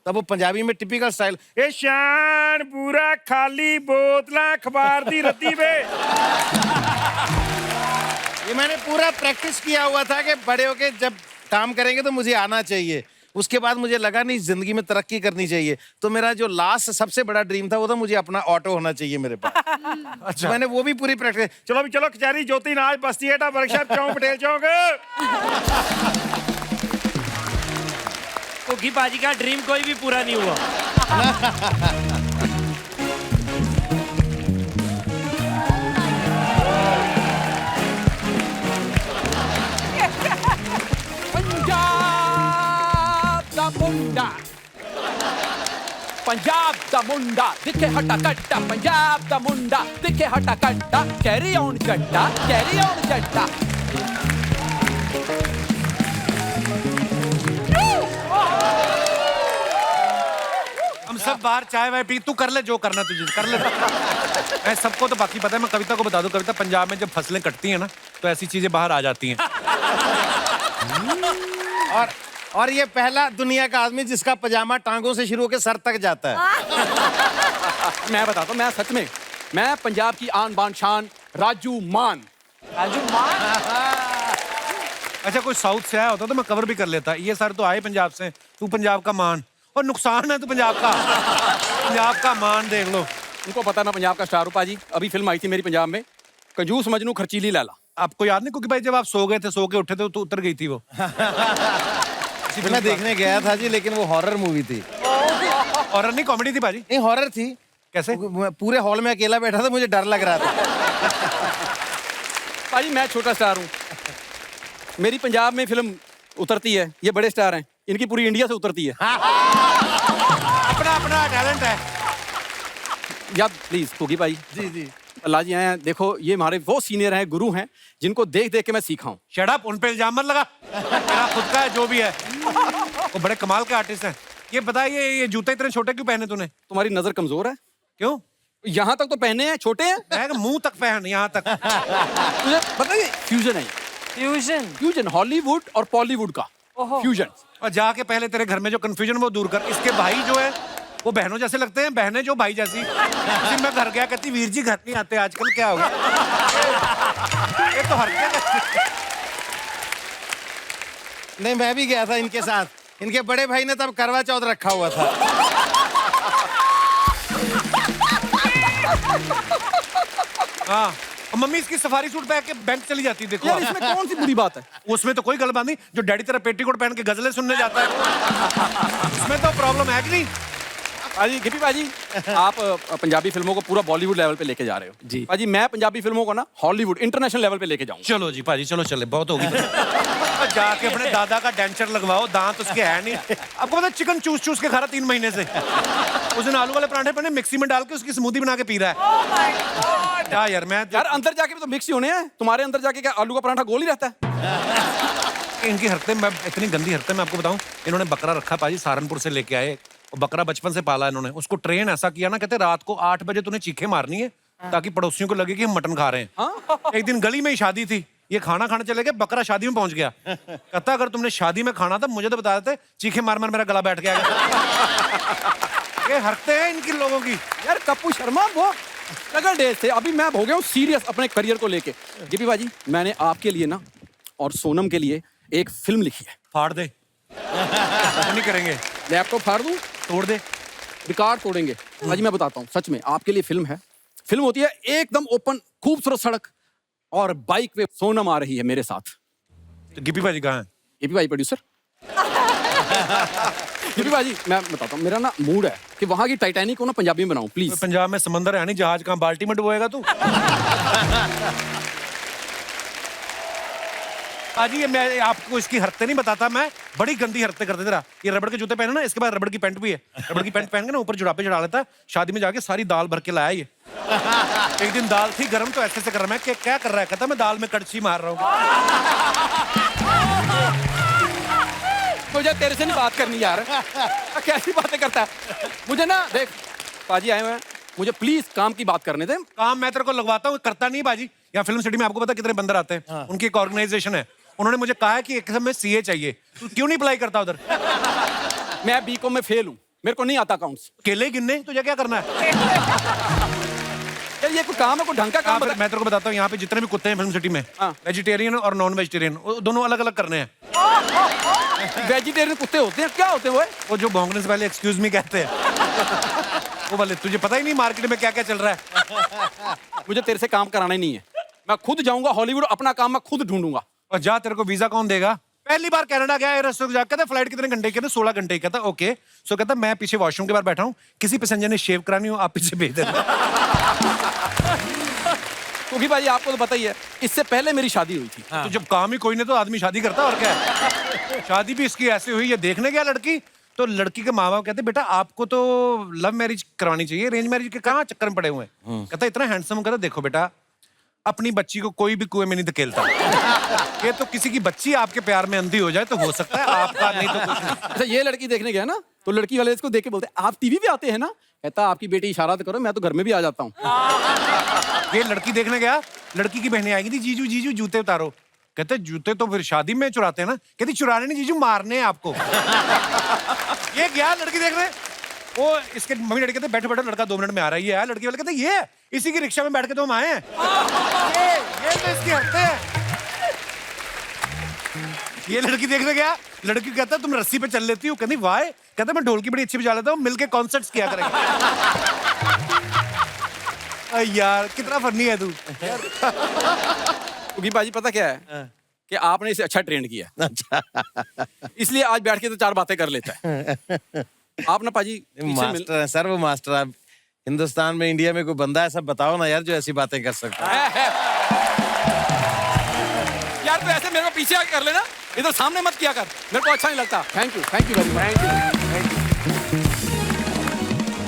तब वो पंजाबी में टिपिकल स्टाइल, ए शान पूरा खाली बोतला अखबार दी रद्दी वे। ये मैंने पूरा प्रैक्टिस किया हुआ था कि बड़े होके जब काम करेंगे तो मुझे आना चाहिए। उसके बाद मुझे लगा नहीं जिंदगी में तरक्की करनी चाहिए, तो मेरा जो लास्ट सबसे बड़ा ड्रीम था वो था मुझे अपना ऑटो होना चाहिए मेरे पास। अच्छा, मैंने वो भी पूरी प्रैक्टिस। चलो अभी चलो कचहरी ज्योति नाज बस्ती एटा वर्कशॉप चौक पटेल चौक। कुकी पाजी का ड्रीम कोई भी पूरा नहीं हुआ। पंजाब दा मुंडा दिखे हटा कट्टा, पंजाब दा मुंडा दिखे हटा कट्टा, कैरी ऑन जट्टा, कैरी ऑन जट्टा। हम सब बाहर चाय वाय पी, तू कर ले जो करना तुझे कर ले। मैं सबको तो बाकी पता है, मैं कविता को बता दूं, कविता पंजाब में जब फसलें कटती हैं ना तो ऐसी चीजें बाहर आ जाती हैं। और ये पहला दुनिया का आदमी जिसका पजामा टांगों से शुरू होकर सर तक जाता है। मैं बताता हूँ, मैं सच में, मैं पंजाब की आन बान शान राजू मान। राजू मान। अच्छा, कोई साउथ से आया होता तो मैं कवर भी कर लेता। ये सर तो आए पंजाब से, तू पंजाब का मान, और नुकसान है तू पंजाब का। पंजाब का मान देख लो। उनको पता ना पंजाब का स्टार रूपा जी। अभी फिल्म आई थी मेरी पंजाब में, कंजूस मजनू खर्चीली लैला। आपको याद नहीं, क्योंकि भाई जब आप सो गए थे, सो के उठे थे तो उतर गई थी वो। मैं देखने गया था जी, लेकिन वो हॉरर मूवी थी। हॉरर नहीं, कॉमेडी थी भाजी। नहीं, हॉरर थी। कैसे? पूरे हॉल में अकेला बैठा था, मुझे डर लग रहा था। भाजी मैं छोटा स्टार हूँ, मेरी पंजाब में फिल्म उतरती है, ये बड़े स्टार हैं, इनकी पूरी इंडिया से उतरती है। अपना अपना टैलेंट है। या प्लीज कुकी भाई। जी जी। अल्लाह जी हैं, देखो ये हमारे वो सीनियर हैं, गुरु हैं, जिनको देख देख के मैं सीखा हूँ। शट अप, उन पे इल्जाम मत लगा। तेरा खुद का है जो भी है। वो बड़े कमाल के आर्टिस्ट हैं। ये बताइए, ये जूते इतने छोटे क्यों पहने तूने? तुम्हारी नजर कमजोर है। क्यों? यहाँ तक तो पहने हैं, छोटे हैं। मैं मुंह तक पहन, यहाँ तक। तुझे बताइए, फ्यूजन है। फ्यूजन। फ्यूजन हॉलीवुड और बॉलीवुड का फ्यूजन। और जाके पहले तेरे घर में जो कंफ्यूजन वो दूर कर। इसके भाई जो है वो बहनों जैसे लगते हैं, बहनें जो भाई जैसी। मैं घर गया, कहती वीर जी घर नहीं आते आजकल, क्या हो गया? ये तो हरकत। नहीं, मैं भी गया था इनके साथ। इनके बड़े भाई ने तब करवा चौथ रखा हुआ था। हाँ, और मम्मी इसकी सफारी सूट पहन के बैंक चली जाती है। देखो यार इसमें कौन सी बुरी बात है? उसमें तो कोई गलबात नहीं। जो डैडी तेरा पेटीकोट पहन के गजलें सुनने जाता है, उसमें तो प्रॉब्लम है कि नहीं? पाजी, गिपी पाजी, आप पंजाबी फिल्मों को पूरा बॉलीवुड लेवल पे लेके जा रहे हो जी। पाजी मैं पंजाबी फिल्मों को ना हॉलीवुड इंटरनेशनल लेवल पे लेके जाऊंगा। चलो जी पाजी, चलो चले, बहुत होगी। जाके अपने दादा का डेंचर लगवाओ, दांत उसके है नहीं। आपको पता चिकन चूस चूस के खा रहा 3 महीने से। उस दिन आलू वाले पराठे पहने, मिक्सी में डाल के उसकी स्मूदी बना के पी रहा है। क्या यार, मैं यार अंदर जाके भी तो मिक्स ही होने हैं। तुम्हारे अंदर जाके क्या आलू का पराठा गोल ही रहता है? इनकी हरकतें, मैं इतनी गंदी हरकतें मैं आपको बताऊं। इन्होंने बकरा रखा पाजी, सहारनपुर से लेके आए। और बकरा बचपन से पाला इन्होंने। उसको ट्रेन ऐसा किया ना, कहते रात को 8 बजे तूने चीखे मारनी है ताकि पड़ोसियों को लगे कि हम मटन खा रहे हैं। एक दिन गली में ही शादी थी, ये खाना खाने चले गए, बकरा शादी में पहुंच गया। कहता अगर तुमने शादी में खाना था मुझे तो बता देते, चीखे मार मार मेरा गला बैठ गया। ये हरकतें हैं इनकी लोगों की। यार कप्पू शर्मा वो स्ट्रगल डेज थे, अभी मैं हो गया हूँ सीरियस अपने करियर को लेके। गिपी बाजी, मैंने आपके लिए ना और सोनम के लिए एक फिल्म लिखी है। फाड़ दे। नहीं करेंगे। लैपटॉप फाड़ दूं? तोड़ दे। रिकॉर्ड तोड़ेंगे। भाजी मैं बताता हूँ, सच में आपके लिए फिल्म है। फिल्म होती है एकदम ओपन, खूबसूरत सड़क, और बाइक पे सोनम आ रही है मेरे साथ। तो गिपी भाजी कहाँ है? गिपी भाई प्रोड्यूसर। गिपी भाजी मैं बताता हूँ, मेरा ना मूड है कि वहां की टाइटैनिक को ना पंजाबी में बनाऊं प्लीज। पंजाब में समंदर है नहीं, जहाज कहाँ बाल्टी में डुबोएगा तू? पाजी, ये मैं आपको इसकी हरकतें नहीं बताता, मैं बड़ी गंदी हरकतें करते थे। ये रबड़ के जूते पहने ना, इसके बाद रबड़ की पैंट भी है। रबड़ की पैंट पहन के ना ऊपर जुड़ापे चढ़ा लेता है। शादी में जाके सारी दाल भर के लाया ये। एक दिन दाल थी गरम, तो ऐसे कर रहा, मैं क्या कर रहा है? कहता मैं दाल में कड़छी मार रहा हूँ। मुझे तेरे से नहीं बात करनी यार। कैसी बातें करता है? मुझे ना देख पाजी आए हुए हैं, मुझे प्लीज काम की बात करने दे। काम मैं तेरे को लगवाता हूँ, करता नहीं बाजी। यहाँ फिल्म सिटी में आपको पता कितने बंदर आते हैं? उनकी एक ऑर्गेनाइजेशन है, उन्होंने मुझे कहा है कि एक समय सीए चाहिए। तू क्यों नहीं अप्लाई करता उधर? मैं बीकॉम में फेल हूँ, मेरे को नहीं आता अकाउंट्स। केले गिनने तुझे क्या करना है? यार ये कोई काम है, कोई ढंग का काम बता। मैं तेरे को बताता हूँ, यहाँ पे जितने भी कुत्ते हैं फिल्म सिटी में, हाँ। वेजिटेरियन और नॉन वेजिटेरियन दोनों अलग अलग करने हैं। वेजिटेरियन कुत्ते होते हैं, क्या होते हैं वो जो भौंकने से पहले एक्सक्यूज मी कहते हैं वो वाले। तुझे पता ही नहीं मार्केट में क्या क्या चल रहा है। मुझे तेरे से काम कराना ही नहीं है, मैं खुद जाऊंगा हॉलीवुड, अपना काम मैं खुद ढूंढूंगा। और जा, तेरे को वीजा कौन देगा? पहली बार कनाडा गया एयर होस्टेस जा, कहता फ्लाइट कितने घंटे की? 16 घंटे की। कहता ओके। सो कहता मैं पीछे वॉशरूम के बाहर बैठा हूँ, किसी पैसेंजर ने शेव करानी हो आप पीछे भेज देना। क्योंकि भाई आपको तो पता ही है, इससे पहले मेरी शादी हुई थी। तो जब काम ही कोई नहीं तो आदमी शादी करता, और क्या है? शादी भी इसकी ऐसी हुई, ये देखने गया लड़की, तो लड़की के माँ बाप कहते बेटा आपको तो लव मैरिज करवानी चाहिए, अरेंज मैरिज के कहाँ चक्कर में पड़े हुए हैं। कहता इतना हैंडसम। कहता देखो बेटा, अपनी बच्ची को कोई भी कुएं में नहीं धकेलता। ये तो किसी की बच्ची आपके प्यार में अंधी हो जाए तो हो सकता है, आपका नहीं तो कुछ नहीं। अच्छा, ये लड़की देखने गया ना, तो लड़की वाले इसको देख के बोलते आप टीवी पे आते हैं ना? कहता आपकी बेटी इशारा तो करो, मैं तो घर में भी आ जाता हूँ। ये लड़की देखने गया, लड़की की बहनें आएगी थी, जीजू जीजू जूते उतारो। कहते जूते तो फिर शादी में चुराते हैं ना। कहती चुराने नहीं जीजू, मारने हैं आपको। ये गया लड़की देखने, वो इसके मम्मी डैडी कहते बैठो बैठो, लड़का 2 मिनट में आ रहा है। ये आया, लड़की वाले कहते ये इसी की रिक्शा में बैठ के तो हम आए हैं। ये तो इसकी हफ्ते है। ये लड़की देखने गया, लड़की कहता तुम रस्सी पे चल लेती हो? कहती वाह। कहता मैं ढोलकी बड़ी अच्छी बजा लेता हूँ, मिलके कॉन्सर्ट्स किया करेंगे। यार कितना फनी है तू। क्योंकि बाजी पता क्या है कि आपने इसे अच्छा ट्रेंड किया, इसलिए आज बैठ के तो 4 बातें कर लेता है। आप ना पाजी मास्टर है सर, वो मास्टर। आप हिंदुस्तान में, इंडिया में कोई बंदा है, सब बताओ ना यार जो ऐसी बातें कर सकता है। यार तो ऐसे मेरे को पीछे आके कर लेना, इधर सामने मत किया कर, मेरे को अच्छा नहीं लगता। Thank you very much.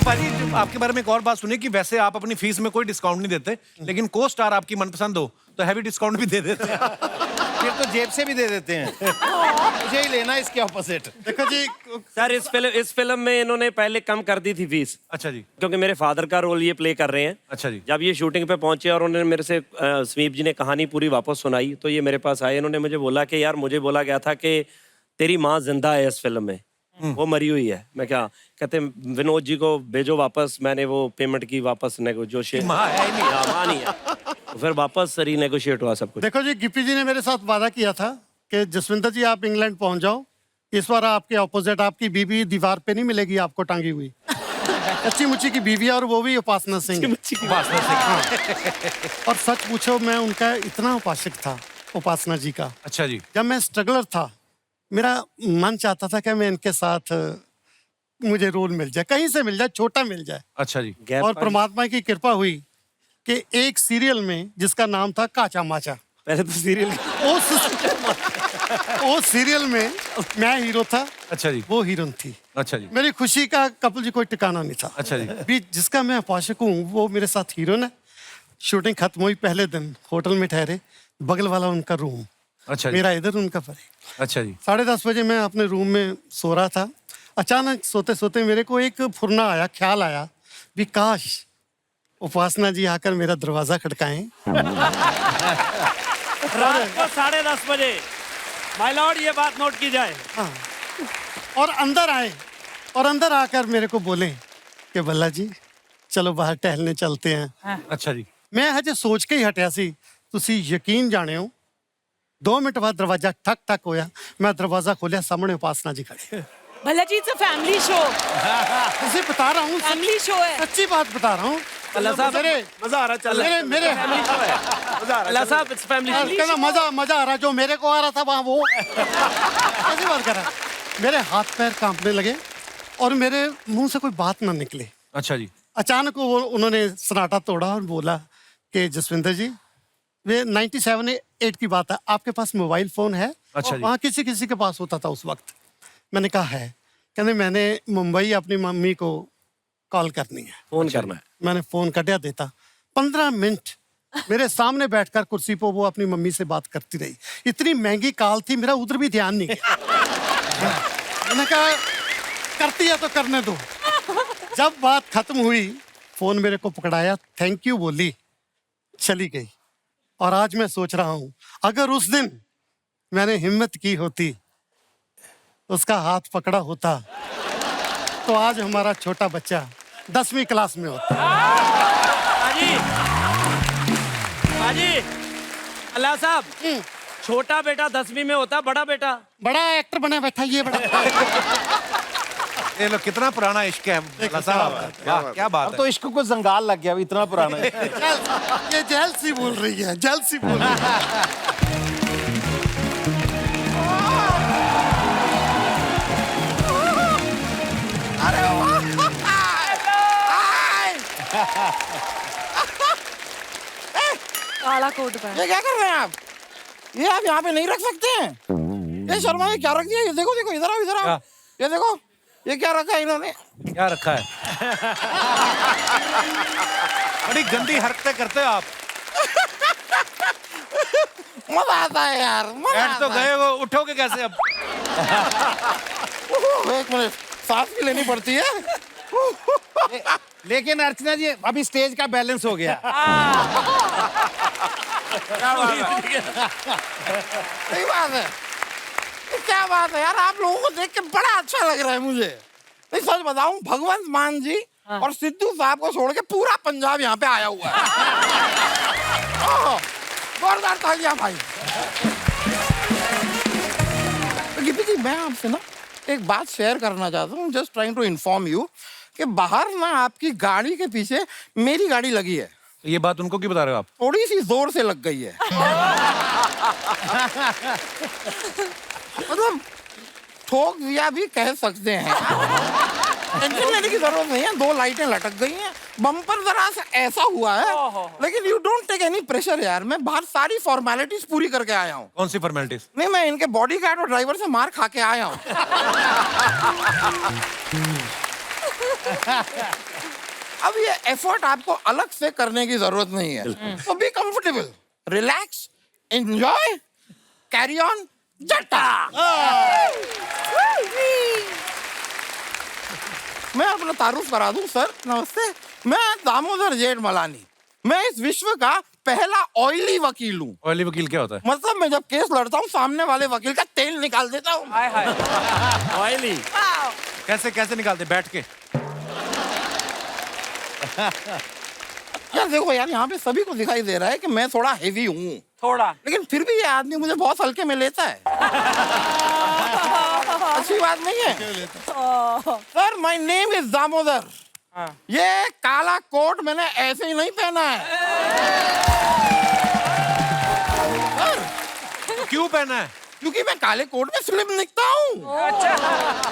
पाजी आपके बारे में एक और बात सुनी कि वैसे आप अपनी फीस में कोई डिस्काउंट नहीं देते, लेकिन को स्टार आपकी मनपसंद हो तो हैवी डिस्काउंट भी दे देते हैं। फिर तो जेब से भी दे देते हैं। मुझे ही लेना इसके ऑपोजिट। देखो जी, सर इस फिल्म में इन्होंने पहले कम कर दी थी फीस। अच्छा जी। क्योंकि मेरे फादर का रोल ये प्ले कर रहे हैं। अच्छा जी। जब ये शूटिंग पे पहुंचे और उन्होंने मेरे से स्वीप जी ने कहानी पूरी वापस सुनाई, तो ये मेरे पास आए, इन्होंने मुझे बोला कि यार मुझे बोला गया था कि तेरी माँ जिंदा है इस फिल्म में, वो मरी हुई है। मैं क्या कहते विनोद जी को भेजो वापस, मैंने वो पेमेंट की वापस नेगोशिएट, माँ है नहीं, माँ नहीं है, तो फिर वापस रीनेगोशिएट हुआ सब कुछ। देखो जी, गिप्पी जी ने मेरे साथ वादा किया था कि जसविंदर जी आप इंग्लैंड पहुंच जाओ, इस बार आपके ऑपोजिट आपकी बीवी दीवार पे नहीं मिलेगी आपको टांगी हुई। अच्छी मुच्ची की बीवी है, और वो भी उपासना सिंह। और सच पूछो, मैं उनका इतना उपासक था उपासना जी का। अच्छा जी। जब मैं स्ट्रगलर था, मेरा मन चाहता था कि मैं इनके साथ मुझे रोल मिल जाए, कहीं से मिल जाए, छोटा मिल जाए। अच्छा जी। और परमात्मा की कृपा हुई कि एक सीरियल में जिसका नाम था काचा माचा, पहले तो सीरियल वो सीरियल में मैं हीरो था। अच्छा जी। वो हीरोइन थी। अच्छा जी। मेरी खुशी का कपिल जी कोई ठिकाना नहीं था। अच्छा जी। भी जिसका मैं उपासक हूँ वो मेरे साथ हीरोइन है। शूटिंग खत्म हुई, पहले दिन होटल में ठहरे, बगल वाला उनका रूम, अच्छा जी। मेरा इधर उनका परे। अच्छा जी। 10:30 बजे मैं अपने रूम में सो रहा था, अचानक सोते सोते मेरे को एक फुरना आया, ख्याल आया भी काश उपासना जी आकर मेरा दरवाजा खटकाएं। रात को 10:30 बजे, माय लॉर्ड ये बात नोट की जाए। हाँ। और अंदर आए, और अंदर आकर मेरे को बोले कि बल्ला जी चलो बाहर टहलने चलते हैं। अच्छा जी। मैं हजे सोच के ही हटिया सी, तुसी यकीन जाने हो 2 मिनट बाद दरवाजा ठक ठक होया, मैं दरवाजा खोलिया, सामने उपासना जी खड़े। भला जी, इट्स अ फैमिली शो। तुझे बता रहा हूँ, फैमिली शो है, सच्ची बात बता रहा हूँ। मजा आ रहा चल मेरे अल्लाह साहब इट्स फैमिली। कहना मजा आ रहा, जो मेरे को आ रहा था वहाँ वो ऐसी बात कर रहा। मेरे हाथ पैर कांपने लगे और मेरे मुंह से कोई बात ना निकले। अच्छा जी। अचानक वो उन्होंने सन्नाटा तोड़ा और बोला कि जसविंदर जी, वे 97-8 की बात है, आपके पास मोबाइल फोन है? अच्छा जी। वहाँ किसी किसी के पास होता था उस वक्त। मैंने कहा है। कहने मैंने मुंबई अपनी मम्मी को कॉल करनी है, फोन करना है। मैंने फोन कटिया देता। 15 मिनट मेरे सामने बैठकर कुर्सी पर वो अपनी मम्मी से बात करती रही। इतनी महंगी कॉल थी, मेरा उधर भी ध्यान नहीं गया। मैंने कहा करती है तो करने दो। जब बात खत्म हुई, फोन मेरे को पकड़ाया, थैंक यू बोली, चली गई। और आज मैं सोच रहा हूं, अगर उस दिन मैंने हिम्मत की होती, उसका हाथ पकड़ा होता, तो आज हमारा छोटा बच्चा 10वीं क्लास में होता। बाजी अल्लाह साहब छोटा बेटा 10वीं में होता, बड़ा बेटा बड़ा एक्टर बना बैठा ये बड़ा ये लो कितना पुराना इश्क है अल्लाह साहब। वाह क्या बात अब है। तो इश्क को जंगाल लग गया, अभी इतना पुराना है। ये जेलसी बोल रही है, जेलसी बोल रही है। काला कोट पहन। ये क्या कर रहे हैं आप? ये आप यहाँ पे नहीं रख सकते हैं। ये शर्मा ये क्या रख दिया? ये देखो देखो, इधर आओ इधर आओ। क्या? ये देखो ये क्या रखा है इन्होंने? क्या रखा है? बड़ी गंदी हरकतें करते हो आप। मजा आता है यार, मजा बैठ तो आता है। गए हो, उठोगे कैसे अब? एक मिनट, सांस भी लेनी पड़ती है। लेकिन अर्चना जी अभी स्टेज का बैलेंस हो गया। सही बात है। क्या बात है यार, आप लोगों को देख के बड़ा अच्छा लग रहा है मुझे। नहीं सच बताऊं, भगवंत मान जी और सिद्धू साहब को छोड़ के पूरा पंजाब यहाँ पे आया हुआ है। जोरदार तालियां भाई। गिप्पी जी मैं आपसे ना एक बात शेयर करना चाहता हूँ, just trying to inform you कि बाहर ना आपकी गाड़ी के पीछे मेरी गाड़ी लगी है। ये बात उनको क्यों बता रहे हो आप? थोड़ी सी जोर से लग गई है। मतलब ठोक दिया भी कह सकते हैं। टेंशन लेने की जरूरत नहीं है, 2 लाइटें लटक गई हैं, बम्पर जरा सा ऐसा हुआ है, लेकिन you don't take any pressure यार। मैं बाहर सारी फॉर्मेलिटीज पूरी करके आया हूँ। कौन सी फॉर्मेलिटीज? नहीं, मैं इनके बॉडीगार्ड और ड्राइवर से मार खा के आया हूँ। अब ये एफर्ट आपको अलग से करने की जरूरत नहीं है, तो be comfortable, relax, enjoy, carry on, जट्टा। मैं अपना तारुफ करा दूं सर, नमस्ते। मैं दामोदर जेठमलानी, मैं इस विश्व का पहला ऑयली वकील हूँ। ऑयली वकील क्या होता है? मतलब मैं जब केस लड़ता हूँ सामने वाले वकील का तेल निकाल देता हूँ। ऑयली कैसे कैसे निकालते? बैठ के? यार देखो यार, यहाँ पे सभी को दिखाई दे रहा है कि मैं थोड़ा हेवी हूँ, थोड़ा, लेकिन फिर भी ये आदमी मुझे बहुत हल्के में लेता है। अच्छी बात नहीं है sir. My name is Damodar. ये काला कोट मैंने ऐसे ही नहीं पहना है सर। क्यों पहना है? क्योंकि मैं काले कोट में स्लिम दिखता हूँ। अच्छा।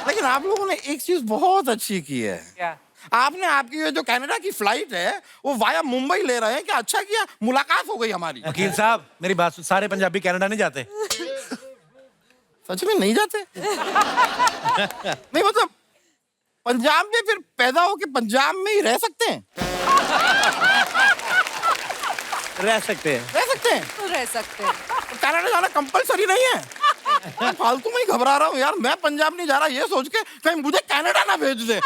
लेकिन आप लोगों ने एक चीज बहुत अच्छी की है। क्या? आपने आपकी ये जो कनाडा की फ्लाइट है वो वाया मुंबई ले रहे हैं, क्या अच्छा किया, मुलाकात हो गई हमारी। वकील साहब मेरी बात सुन, सारे पंजाबी कनाडा नहीं जाते। सच में नहीं जाते? नहीं मतलब पंजाब में फिर पैदा हो के पंजाब में ही रह सकते हैं? रह सकते हैं। रह सकते हैं? तो रह सकते हैं। कनाडा जाना कंपलसरी नहीं है। मैं फालतू में ही घबरा रहा हूँ यार, मैं पंजाब नहीं जा रहा ये सोच के कहीं मुझे कनाडा ना भेज दे।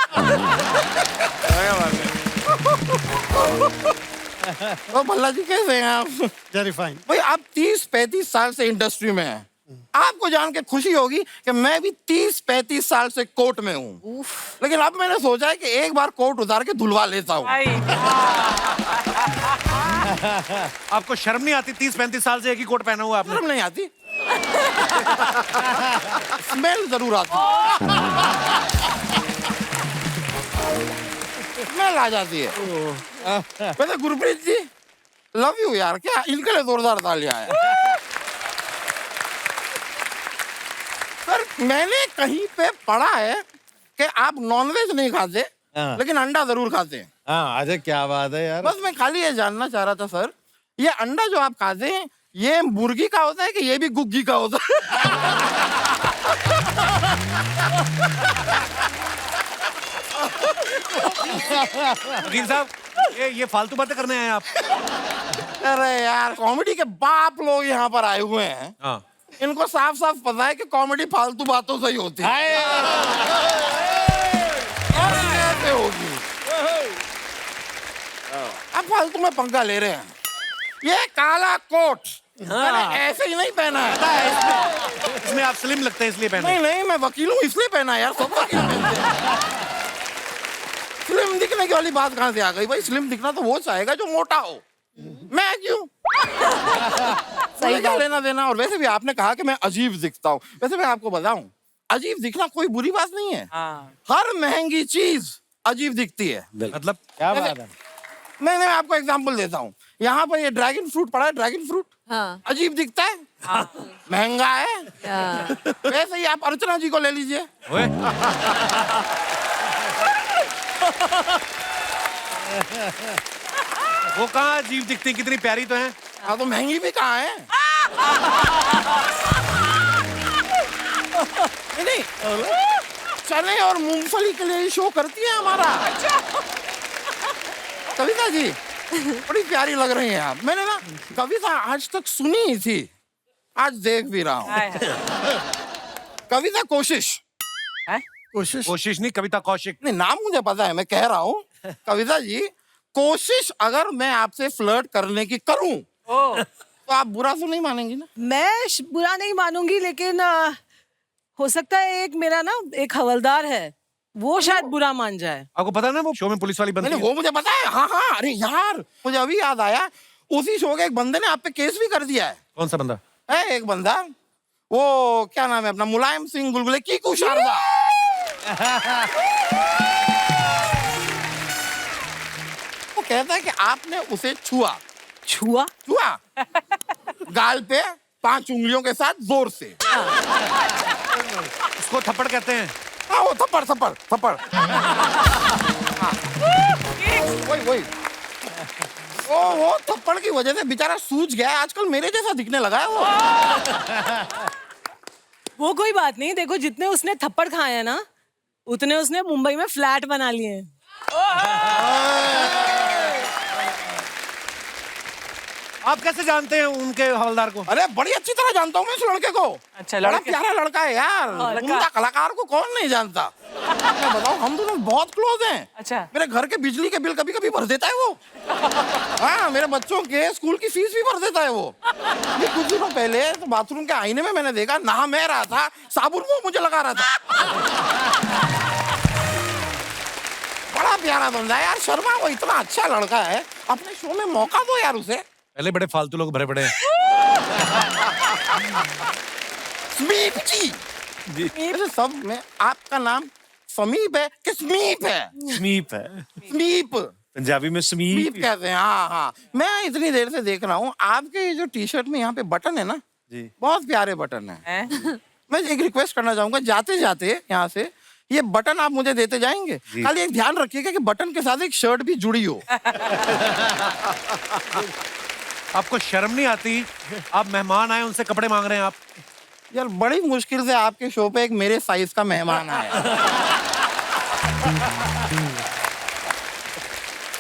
तो भल्ला जी कैसे हैं आप? Very fine. भाई आप 30-35 साल से इंडस्ट्री में हैं, आपको जान के खुशी होगी कि मैं भी 30-35 साल से कोर्ट में हूँ। लेकिन अब मैंने सोचा है कि एक बार कोर्ट उतार के धुलवा लेता हूँ। आपको शर्म नहीं आती? 30-35 साल से एक ही कोट पहना हुआ आपने। शर्म नहीं आती? स्मेल जरूर आती, स्मेल आ जाती है। वैसे गुरप्रीत जी लव यू यार, क्या इनके लिए जोरदार तालियां हैं। सर मैंने कहीं पे पढ़ा है कि आप नॉनवेज नहीं खाते, लेकिन अंडा जरूर खाते हैं। हाँ अजय क्या बात है यार। बस मैं खाली ये जानना चाह रहा था सर, ये अंडा जो आप खाते हैं ये मुर्गी का होता है कि ये भी गुग्गी का होता है? वकील साहब ये फालतू बातें करने आए आप? अरे यार कॉमेडी के बाप लोग यहाँ पर आए हुए हैं। हाँ। इनको साफ साफ पता है कि कॉमेडी फालतू बातों से ही होती है। कैसे होगी? अब फालतू में पंगा ले रहे हैं। ये काला कोट मैंने ऐसे ही नहीं पहना है। इसमें आप स्लिम लगते हैं इसलिए पहने? नहीं नहीं, मैं वकील हूँ इसलिए पहना है यार, सब वकील पहनते हैं। स्लिम दिखने की वाली बात कहाँ से आ गई भाई? स्लिम दिखना तो वो चाहेगा जो मोटा हो, मैं क्यों? सही क्या लेना देना। और वैसे भी आपने कहा कि मैं अजीब दिखता हूँ, वैसे मैं आपको बताऊं, अजीब दिखना कोई बुरी बात नहीं है। हर महंगी चीज अजीब दिखती है। मतलब क्या बात है। मैं आपको एग्जांपल देता हूँ। यहाँ पर ये ड्रैगन फ्रूट पड़ा है, ड्रैगन फ्रूट हाँ। अजीब दिखता है, महंगा है। वैसे ही आप अर्चना जी को ले लीजिए, वो कहाँ अजीब दिखती, कितनी प्यारी तो है। हाँ तो महंगी भी कहाँ है। नहीं चने और मूंगफली के लिए शो करती है हमारा। कविता जी बड़ी प्यारी लग रही हैं आप। मैंने ना कविता आज तक सुनी ही थी, आज देख भी रहा हूँ। कविता कोशिश, कोशिश नहीं, कविता कौशिक। नहीं नाम मुझे पता है, मैं कह रहा हूँ कविता जी, कोशिश अगर मैं आपसे फ्लर्ट करने की करूं तो आप बुरा तो नहीं मानेंगी ना। मैं बुरा नहीं मानूंगी, लेकिन हो सकता है एक मेरा ना एक हवलदार है, वो शायद बुरा मान जाए। आपको पता है ना वो शो में पुलिस वाली बनती है। वो मुझे पता है। हाँ हाँ, अरे यार मुझे अभी याद आया, उसी शो के एक बंदे ने आप पे केस भी कर दिया है। कौन सा बंदा है? एक बंदा, वो क्या नाम है अपना, मुलायम सिंह गुलगुले कीकू शारदा। वो कहता है कि आपने उसे छुआ छुआ गाल पे 5 उंगलियों के साथ जोर से। उसको थप्पड़ कहते हैं। हाँ वो थप्पड़। हाँ। वही वो थप्पड़ की वजह से बेचारा सूज गया है, आजकल मेरे जैसा दिखने लगा है वो कोई बात नहीं, देखो जितने उसने थप्पड़ खाए हैं ना, उतने उसने मुंबई में फ्लैट बना लिए हैं। आप कैसे जानते हैं उनके हवलदार को? अरे बड़ी अच्छी तरह जानता हूँ मैं इस लड़के को। अच्छा, बड़ा लड़के? प्यारा लड़का है यार, उनका कलाकार को कौन नहीं जानता। मैं बताऊँ हम दोनों बहुत क्लोज हैं। अच्छा। मेरे घर के बिजली के बिल कभी कभी भर देता है वो। हाँ मेरे बच्चों के स्कूल की फीस भी भर देता है वो। ये कुछ दिनों पहले तो बाथरूम के आईने में मैंने देखा, नहा मैं रहा था, साबुन वो मुझे लगा रहा था। बड़ा प्यारा बंदा है यार शर्मा, वो इतना अच्छा लड़का है, अपने शो में मौका दो यार उसे। पहले बड़े फालतू लोग भरे पड़े हैं। समीप जी। ऐसे सब में आपका नाम समीप है कि समीप है? समीप है, समीप पंजाबी में समीप समीप। कहते हैं। हाँ मैं इतनी देर से देख रहा हूँ आपके ये जो टी शर्ट में यहाँ पे बटन है ना जी, बहुत प्यारे बटन है। मैं एक रिक्वेस्ट करना चाहूंगा, जाते जाते यहाँ से ये बटन आप मुझे देते जाएंगे। खाली एक ध्यान रखिएगा कि बटन के साथ एक शर्ट भी जुड़ी हो। आपको शर्म नहीं आती? आप मेहमान आए, उनसे कपड़े मांग रहे हैं आप। यार बड़ी मुश्किल से आपके शो पे एक मेरे साइज का मेहमान आया।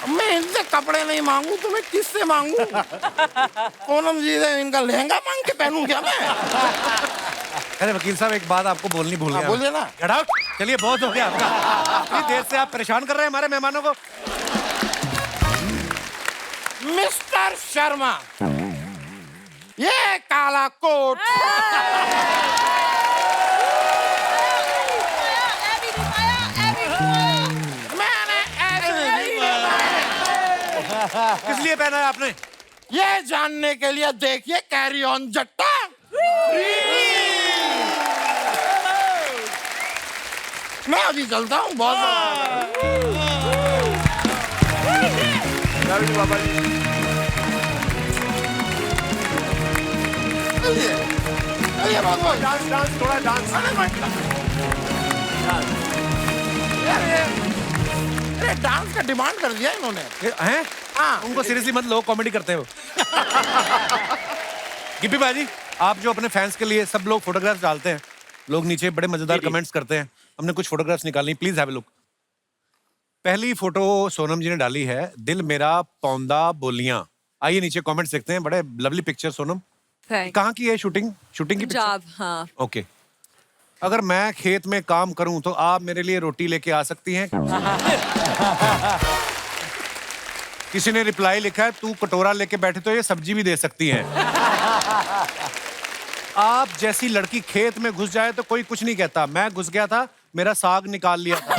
मैं इनसे कपड़े नहीं मांगू तो मैं किससे मांगू? सोनम जी से इनका लहंगा मांग के पहनूं क्या मैं? अरे वकील साहब एक बात आपको बोलनी भूल गया। बोलिए ना। Get out. चलिए बहुत हो गया आपका। इतनी देर से आप परेशान कर रहे हैं हमारे मेहमानों को। मिस्टर शर्मा, ये काला कोट मैंने ऐसे नहीं पहना। किस लिए पहना है आपने? ये जानने के लिए देखिए कैरी ऑन जट्टा। मैं अभी चलता हूँ बहुत। बाबा जी चलिए बहुत डांस थोड़ा डांस। अरे डांस का डिमांड कर दिया इन्होंने। हैं? हाँ उनको सीरियसली मत लो, कॉमेडी करते हो। गिप्पी भाई, आप जो अपने फैंस के लिए सब लोग फोटोग्राफ्स डालते हैं, लोग नीचे बड़े मजेदार कमेंट्स करते हैं, हमने कुछ फोटोग्राफ्स निकालनी, प्लीज हैव अ लुक। पहली फोटो सोनम जी ने डाली है, दिल मेरा पौंदा बोलियां। आइए नीचे कमेंट्स देखते हैं, बड़े लवली पिक्चर सोनम। कहाँ की है शूटिंग की पंजाब? हाँ। ओके। अगर मैं खेत में काम करूं तो आप मेरे लिए रोटी लेके आ सकती हैं? किसी ने रिप्लाई लिखा है, तू कटोरा लेके बैठे तो ये सब्जी भी दे सकती हैं। आप जैसी लड़की खेत में घुस जाए तो कोई कुछ नहीं कहता। मैं घुस गया था, मेरा साग निकाल लिया था।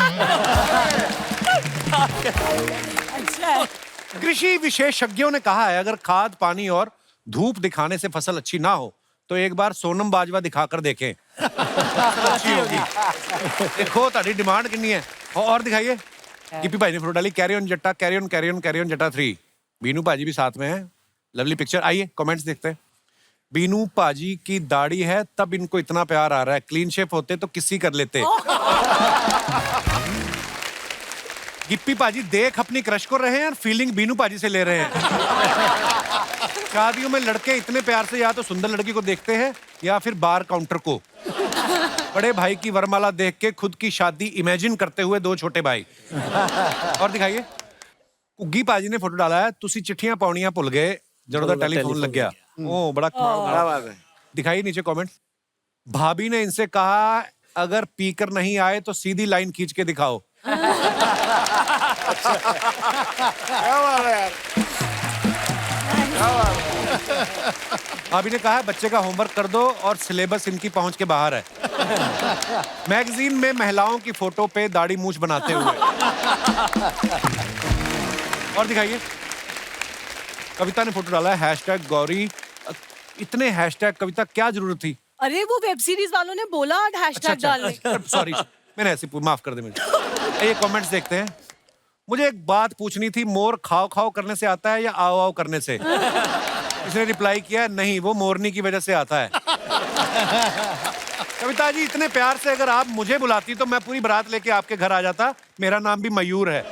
कृषि विशेषज्ञों ने कहा है, अगर खाद, पानी और धूप दिखाने से फसल अच्छी ना हो तो एक बार सोनम बाजवा दिखाकर देखें, फसल अच्छी होगी। देखो ताड़ी डिमांड कितनी है। और दिखाइए। गिप्पी भाई ने फोटो डाली, कैरी ऑन जट्टा, carry on carry on carry on जट्टा 3। बीनू पाजी भी साथ में है, लवली पिक्चर। आइए कमेंट्स देखते हैं। बीनू पाजी की दाढ़ी है तब इनको इतना प्यार आ रहा है, क्लीन शेप होते तो किसी कर लेते। गिप्पी पाजी देख अपनी क्रश को रहे हैं और फीलिंग बीनू पाजी से ले रहे हैं। शादियों में लड़के इतने प्यार से या तो सुंदर लड़की को देखते हैं या फिर बार काउंटर को। बड़े भाई की वरमाला देख के खुद की शादी इमेजिन करते हुए दो छोटे भाई। और दिखाइए। कुग्गी पाजी ने फोटो डाला है, तुसी चिट्ठियां पाउनियां भुल गए जदों दा टेलीफोन लग गया। ओ बड़ा कमाल है। दिखाइए नीचे कमेंट। भाभी ने इनसे कहा अगर पीकर नहीं आए तो सीधी लाइन खींच के दिखाओ। भाभी ने कहा बच्चे का होमवर्क कर दो और सिलेबस इनकी पहुंच के बाहर है। मैगजीन में महिलाओं की फोटो पे दाढ़ी मूछ बनाते हुए। और दिखाइए। कविता ने फोटो डाला है, हैशटैग गौरी। इतने हैशटैग कविता क्या जरूरत थी? अरे वो वेब सीरीज वालों ने बोला हैशटैग डालने। सॉरी मैंने ऐसे माफ कर दे मुझे। ये कमेंट्स देखते हैं। मुझे एक बात पूछनी थी, मोर खाओ खाओ करने से आता है या आओ आओ करने से? इसने रिप्लाई किया नहीं, वो मोरनी की वजह से आता है। कविता जी इतने प्यार से अगर आप मुझे बुलाती तो मैं पूरी बारात लेके आपके घर आ जाता। मेरा नाम भी मयूर है।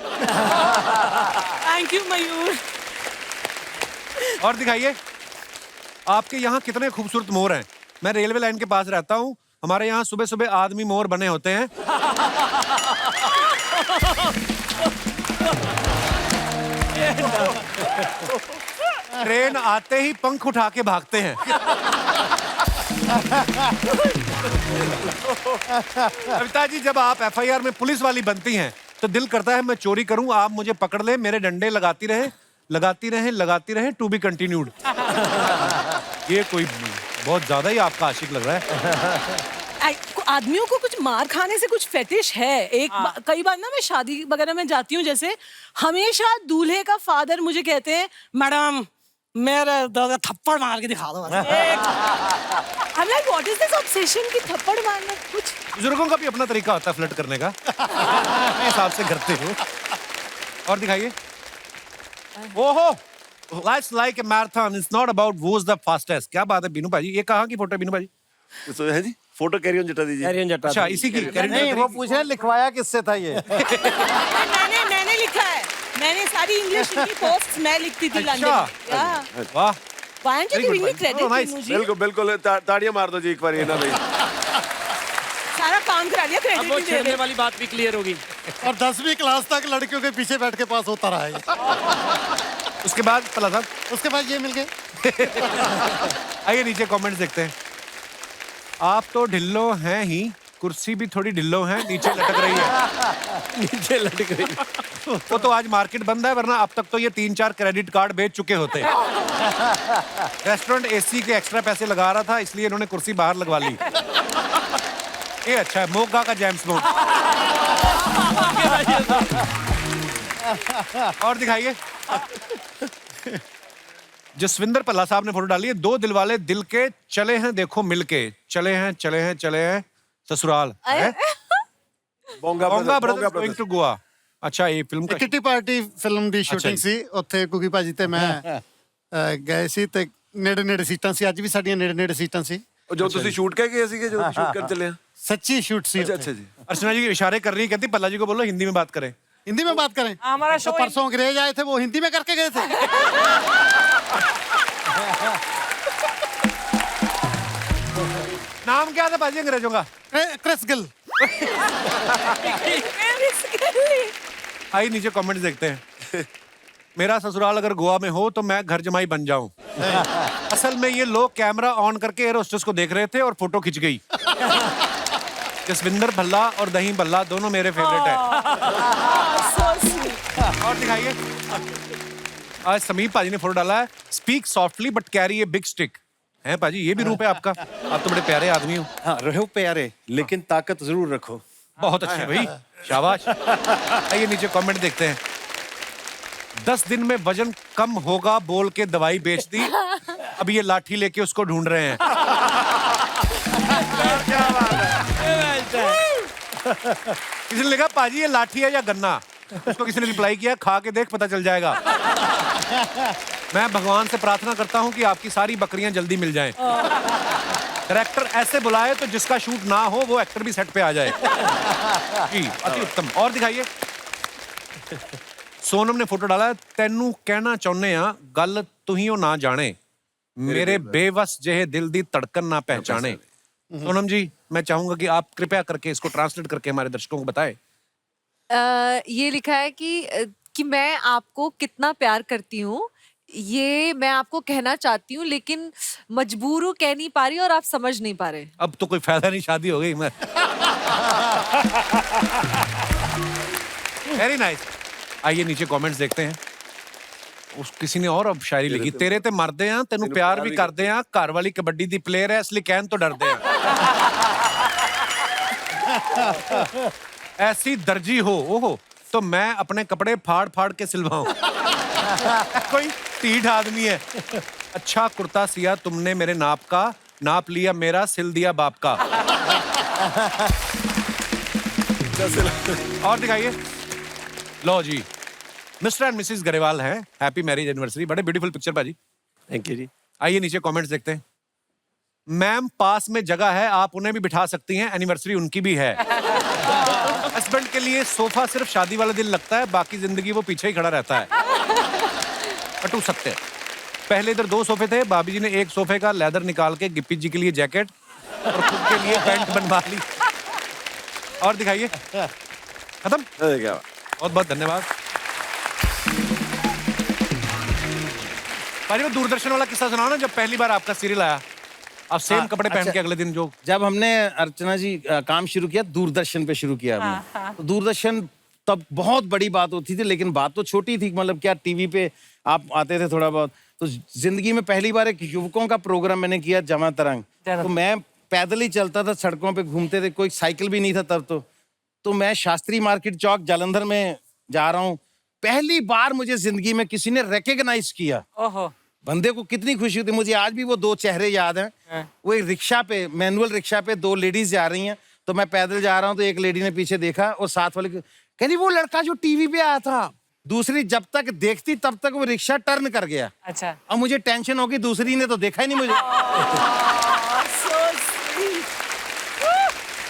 थैंक यू मयूर। और दिखाइए। आपके यहाँ कितने खूबसूरत मोर हैं। मैं रेलवे लाइन के पास रहता हूँ, हमारे यहाँ सुबह सुबह आदमी मोर बने होते हैं। ट्रेन आते ही पंख उठा के भागते हैं। कविता जी जब आप एफआईआर में पुलिस वाली बनती हैं तो दिल करता है मैं चोरी करूं, आप मुझे पकड़ ले, मेरे डंडे लगाती रहे टू बी कंटिन्यूड। ये कोई बहुत ज्यादा ही आपका आशिक लग रहा है। आदमियों को कुछ मार खाने से कुछ फेटिश है। कई बार ना मैं शादी वगैरह में जाती हूँ, जैसे हमेशा दूल्हे का फादर मुझे कहते हैं मैडम मेरे दादा थप्पड़ मार के दिखा दो। I'm like, what is this obsession कि थप्पड़ मारना? कुछ बुजुर्गों का भी अपना तरीका होता है फ्लर्ट करने का। हिसाब से करते हो। और दिखाइए। ओहो, life's like a marathon. It's not about who's the fastest. क्या बात है बीनू भाजी, ये कहाँ की फोटो है बीनू भाजी? तो है जी, फोटो कैरी ऑन जटा दीजिए। कैरी ऑन जटा। अच्छा इसी की नहीं, वो पूछ रहे लिखवाया किससे था ये? मैंने लिखा है। मैंने सारी इंग्लिश की पोस्ट मैं लिखती थी लंदन में। वाह। Why aren't you giving me credit, Binu जी? बिल्कुल बिल्कुल, ताड़ियां मार दो जी एक बार ये ना भाई। सारा काम करा दिया, अब क्रेडिट वो भी दे छेड़ने दे। वाली बात भी क्लियर होगी। और 10वीं क्लास तक लड़कियों के पीछे बैठ के पास होता रहा है। उसके बाद पला साहब, उसके बाद ये मिल गए। आइए नीचे कमेंट्स देखते हैं। आप तो ढिल्लो हैं ही, कुर्सी भी थोड़ी ढिल्लो है, नीचे लटक रही है। नीचे लटक रही। वो तो आज मार्केट बंद है, वरना अब तक तो ये 3-4 क्रेडिट कार्ड बेच चुके होते। रेस्टोरेंट एसी के एक्स्ट्रा पैसे लगा रहा था, इसलिए इन्होंने कुर्सी बाहर लगवा ली। ये अच्छा है, मोगा का जेम्स बॉन्ड। और दिखाइए। जसविंदर पल्ला साहब ने फोटो डाली है, दो दिल वाले दिल के चले हैं देखो मिलके, चले हैं ससुराल है। बोंगा ब्रदर्स गोइंग टू गोवा। अच्छा ये फिल्म का किटी पार्टी फिल्म ਦੀ ਸ਼ੂਟਿੰਗ ਸੀ ਉੱਥੇ ਕੁਕੀ ਭਾਜੀ ਤੇ ਮੈਂ ਗਏ ਸੀ ਤੇ ਨੇੜੇ ਸੀਟਾਂ ਸੀ, ਅੱਜ ਵੀ ਸਾਡੀਆਂ ਨੇੜੇ ਸੀਟਾਂ ਸੀ। ਜੋ ਤੁਸੀਂ ਸ਼ੂਟ ਕਹਿ ਗਏ ਸੀਗੇ, ਜੋ ਸ਼ੂਟ ਕਰ ਚੱਲੇ ਆ। सच्ची शूट सी। अच्छा जी। अर्चना जी इशारे कर रही है, कहती पल्ला जी को बोलो हिंदी में बात करें। हिंदी में बात करें? हमारा तो परसों अंग्रेज आए थे, वो हिंदी में करके गए थे। नाम क्या था पाजी अंग्रेजों का? Chris Gill. आइए नीचे कमेंट्स देखते हैं। मेरा ससुराल अगर गोवा में हो तो मैं घर जमाई बन जाऊं। असल में ये लोग कैमरा ऑन करके एयर होस्टेस को देख रहे थे और फोटो खिंच गई। जसविंदर भल्ला और दही भल्ला दोनों मेरे फेवरेट है। और दिखाइए। आज समीप पाजी ने फोटो डाला है, speak softly but carry a big stick. है पाजी, ये भी रूप है आपका? आप तो बड़े प्यारे आदमी हो। हाँ, रहो प्यारे लेकिन ताकत जरूर रखो। बहुत अच्छे भाई, शाबाश। आइए नीचे कमेंट देखते हैं। 10 दिन में वजन कम होगा बोल के दवाई बेच दी, अब ये लाठी लेके उसको ढूंढ रहे हैं। किसी ने लिखा पाजी ये लाठी है या गन्ना, उसको किसी ने रिप्लाई किया खा के देख पता चल जाएगा। मैं भगवान से प्रार्थना करता हूँ कि आपकी सारी बकरियां जल्दी मिल जाएं। डायरेक्टर ऐसे बुलाए तो जिसका शूट ना हो वो एक्टर भी सेट पे आ जाए। जी अति उत्तम। और दिखाइए। सोनम ने फोटो डाला, तेनू कहना चाਹੁੰਦੇ ਆ गल तुहियों ना जाने, मेरे बेवस जेहे दिल दी धड़कन ना पहचाने। सोनम जी मैं चाहूंगा कि आप कृपया करके इसको ट्रांसलेट करके हमारे दर्शकों को बताएं। ये लिखा है कि मैं आपको कितना प्यार करती हूँ, ये मैं आपको कहना चाहती हूँ लेकिन मजबूर हूँ, कह नहीं पा रही और आप समझ नहीं पा रहे। अब तो कोई फायदा नहीं, शादी हो गई। मैं वेरी नाइस। आइए नीचे कमेंट्स देखते हैं। उस किसी ने और अब शायरी लिखी, तेरे ते मरदे आ तेनू प्यार भी करदे आ, घर वाली कबड्डी दी प्लेयर है इसलिए कहन तो डरदे आ। ऐसी दर्जी हो ओहो तो मैं अपने कपड़े फाड़ फाड़ के सिलवाऊं। कोई टीठ आदमी है। अच्छा कुर्ता सिया तुमने मेरे नाप का, नाप लिया मेरा सिल दिया बाप का। और दिखाइए। लो जी मिस्टर एंड मिसेस गरेवाल हैं, हैप्पी मैरिज एनिवर्सरी। बड़े ब्यूटीफुल पिक्चर भाजी, थैंक यू जी। आइए नीचे कमेंट्स देखते हैं। मैम पास में जगह है, आप उन्हें भी बिठा सकती हैं, एनिवर्सरी उनकी भी है। हस्बैंड के लिए सोफा सिर्फ शादी वाले दिन लगता है, बाकी जिंदगी वो पीछे ही खड़ा रहता है। कटु सत्य है। पहले इधर 2 सोफे थे, भाभी जी ने एक सोफे का लेदर निकाल के गिप्पी जी के लिए जैकेट और खुद के लिए पैंट बनवा ली। और दिखाइए। खत्म। बहुत बहुत धन्यवाद। भाजी वो दूरदर्शन वाला किस्सा सुनाओ ना, जब पहली बार आपका सीरियल आया, आप सेम कपड़े पहन के अगले दिन जो जब हमने अर्चना जी काम शुरू किया दूरदर्शन पे शुरू किया हमने। तो दूरदर्शन तब बहुत बड़ी बात होती थी, लेकिन बात तो छोटी थी, मतलब क्या टीवी पे आप आते थे थोड़ा बहुत। तो जिंदगी में पहली बार एक युवकों का प्रोग्राम मैंने किया, जमा तरंग। तो मैं पैदल ही चलता था, सड़कों पे घूमते थे, कोई साइकिल भी नहीं था तब। तो मैं शास्त्री मार्केट चौक जालंधर में जा रहा हूँ, पहली बार मुझे जिंदगी में किसी ने रिकॉग्नाइज किया। बंदे को कितनी खुशी होती, मुझे आज भी वो 2 चेहरे याद हैं। वो एक रिक्शा पे, मैनुअल रिक्शा पे 2 लेडीज जा रही हैं, तो मैं पैदल जा रहा हूँ, तो एक लेडी ने पीछे देखा और साथ वाले कहती वो लड़का जो टीवी पे आया था। दूसरी जब तक देखती तब तक वो रिक्शा टर्न कर गया। अच्छा। अब मुझे टेंशन होगी, दूसरी ने तो देखा ही नहीं मुझे।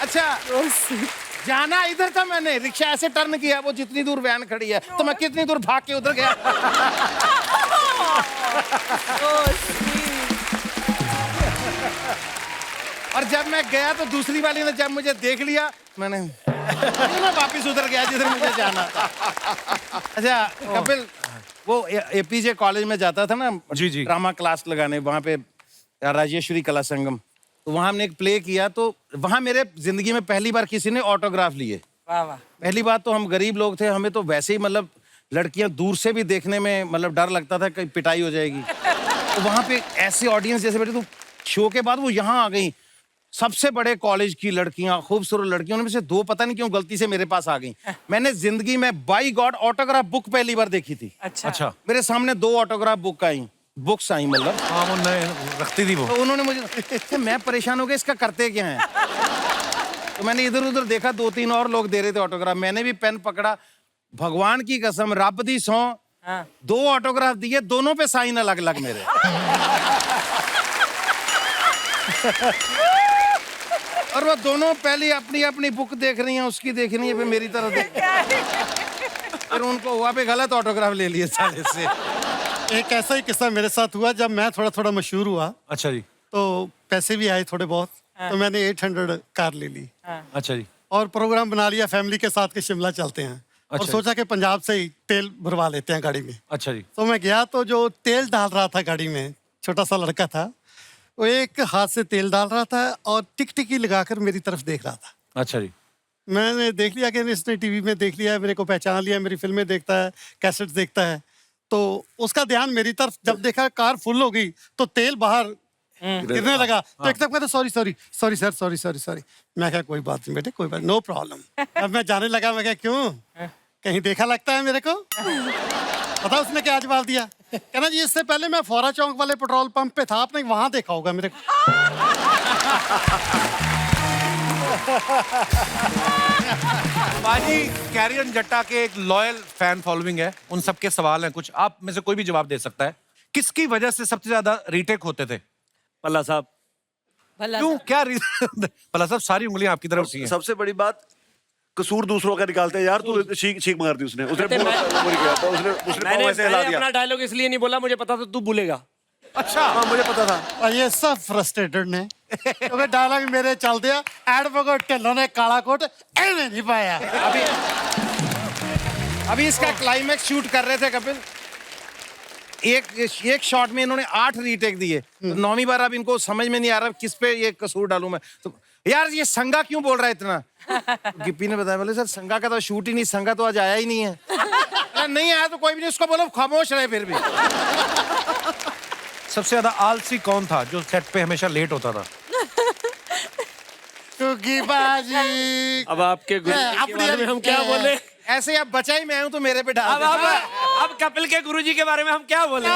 अच्छा जाना इधर था, मैंने रिक्शा ऐसे टर्न किया, वो जितनी दूर वैन खड़ी है तो मैं कितनी दूर भाग के उधर गया। और जब मैं गया तो दूसरी वाली ने जब मुझे देख लिया, मैं वापस उधर गया जिधर मुझे जाना था। अच्छा कपिल, वो एपीजे कॉलेज में जाता था ना जी जी ड्रामा क्लास लगाने, वहाँ पे राजेश्वरी कला संगम, तो वहाँ हमने एक प्ले किया। तो वहाँ मेरे जिंदगी में पहली बार किसी ने ऑटोग्राफ लिए। वाह वाह। पहली बात तो हम गरीब लोग थे, हमें तो वैसे ही मतलब लड़कियां दूर से भी देखने में मतलब डर लगता था कहीं पिटाई हो जाएगी। तो वहाँ पे ऐसे ऑडियंस जैसे बैठे, तो शो के बाद वो यहाँ आ गई, सबसे बड़े कॉलेज की लड़कियां, खूबसूरत लड़कियों में से 2 पता नहीं क्यों गलती से मेरे पास आ गई। मैंने जिंदगी में बाई गॉड ऑटोग्राफ बुक पहली बार देखी थी। अच्छा। मेरे सामने 2 ऑटोग्राफ बुक्स आई मतलब। हाँ वो नए रखती थी वो। तो उन्होंने मुझे, मैं परेशान हो गया इसका करते क्या है। तो मैंने इधर उधर देखा, 2-3 और लोग दे रहे थे ऑटोग्राफ, मैंने भी पेन पकड़ा, भगवान की कसम रब दी सौ, 2 ऑटोग्राफ दिए, दोनों पे साइन अलग अलग मेरे। और वो दोनों पहले अपनी अपनी बुक देख रही हैं, उसकी देख रही है, फिर मेरी तरफ देख, फिर उनको हुआ पे गलत ऑटोग्राफ ले लिए साले से। एक ऐसा ही किस्सा मेरे साथ हुआ जब मैं थोड़ा थोड़ा मशहूर हुआ। अच्छा जी। तो पैसे भी आए थोड़े बहुत, तो मैंने 800 कार ले ली। अच्छा जी। और प्रोग्राम बना लिया फैमिली के साथ कि शिमला चलते हैं। और अच्छा। सोचा कि पंजाब से ही तेल भरवा लेते हैं गाड़ी में। अच्छा जी। तो मैं गया, तो जो तेल डाल रहा था गाड़ी में, छोटा सा लड़का था, वो एक हाथ से तेल डाल रहा था और टिकटिकी लगाकर मेरी तरफ देख रहा था। अच्छा जी। मैंने देख लिया कि इसने टीवी में देख लिया है, मेरे को पहचान लिया, मेरी फिल्में देखता है, कैसेट देखता है। तो उसका ध्यान मेरी तरफ जब देखा, कार फुल हो गई तो तेल बाहर गिरने लगा। तो एकदम कहता sorry sorry sorry sir, sorry sorry sorry. मैं क्या कोई बात नहीं बेटे, कोई बात, नो प्रॉब्लम। अब मैं जाने लगा, मैं क्या क्यों, कहीं देखा लगता है मेरे को। पता उसने क्या जवाब दिया, कहना जी इससे पहले मैं फोरा चौक वाले पेट्रोल पंप पे था, आपने वहां देखा होगा मेरे को। बाजी कैरी ऑन जट्टा के एक लॉयल फैन फॉलोइंग है, उन सबके सवाल हैं कुछ, आप में से कोई भी जवाब दे सकता है। किसकी वजह से सबसे ज्यादा रीटेक होते थे? पल्ला साहब। क्यों, क्या रीजन? पल्ला साहब सारी उंगलियां आपकी तरफ सी हैं। सबसे बड़ी बात, कसूर दूसरों का निकालते हैं यार। तू छींक मार दी उसने मैंने अपना डायलॉग इसलिए नहीं बोला, मुझे पता था तू बोलेगा। अच्छा, हाँ मुझे पता था। और ये सब फ्रस्ट्रेटेड ने क्योंकि डायलॉग मेरे चल दिया, एडवोकेट ढिल्लों ने काला कोट एने नहीं पाया। अभी इसका क्लाइमैक्स शूट कर रहे थे कपिल, एक शॉट में इन्होंने 8 रीटेक दिए। तो 9वीं बार अब इनको समझ में नहीं आ रहा किस पे ये कसूर डालूं मैं। तो यार ये संगा क्यों बोल रहा है इतना? तो गिप्पी ने बताया, बोले सर संगा का तो शूट ही नहीं, संगा तो आज आया ही नहीं है। नहीं आया तो कोई भी नहीं, उसको बोलो खामोश रहे फिर भी। सबसे ज्यादा आलसी कौन था जो सेट पे हमेशा लेट होता था? क्योंकि बाजी अब आपके गुरुजी के बारे में हम क्या बोले? ऐसे अब बचा ही मैं हूं तो मेरे पे डाल अब कपिल के गुरुजी के बारे में हम क्या बोले?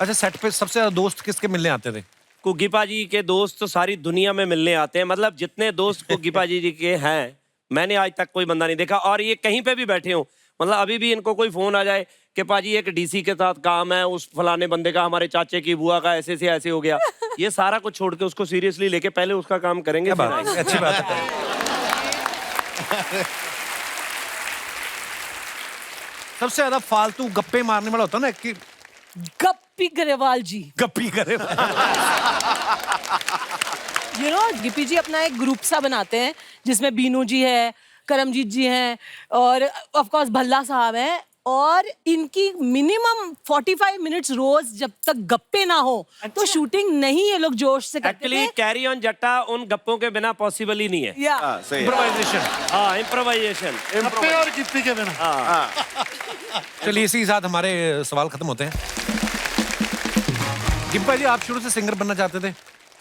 अच्छा, सेट पे सबसे ज्यादा दोस्त किसके मिलने आते थे? कुग्गी पाजी के दोस्त तो सारी दुनिया में मिलने आते हैं, मतलब जितने दोस्त कुग्गी पाजी जी के हैं, मैंने आज तक कोई बंदा नहीं देखा। और ये कहीं पे भी बैठे हो, मतलब अभी भी इनको कोई फोन आ जाए कि पाजी एक डीसी के साथ काम है, उस फलाने बंदे का, हमारे चाचे की बुआ का ऐसे से ऐसे हो गया, ये सारा कुछ छोड़ के उसको सीरियसली लेके पहले उसका काम करेंगे। अच्छी बात है। सबसे ज्यादा फालतू गप्पे मारने वाला होता ना कि गप्पी गरेवाल जी। गप्पी करे। गिप्पी जी अपना एक ग्रुप सा बनाते हैं जिसमें बीनू जी है, करमजीत जी हैं और ऑफ कोर्स भल्ला साहब हैं, और इनकी मिनिमम 45 मिनट्स रोज जब तक गप्पे ना हो तो शूटिंग नहीं ये लोग जोश से करते एक्चुअली कैरी ऑन जट्टा उन गप्पों के बिना पॉसिबल ही नहीं है। इम्प्रोवाइजेशन। हाँ, इम्प्रोवाइजेशन। गप्पे और गिप्पी के बिना। चलिए इसी के साथ हमारे सवाल खत्म होते हैं। गिप्पा जी, आप शुरू से सिंगर बनना चाहते थे,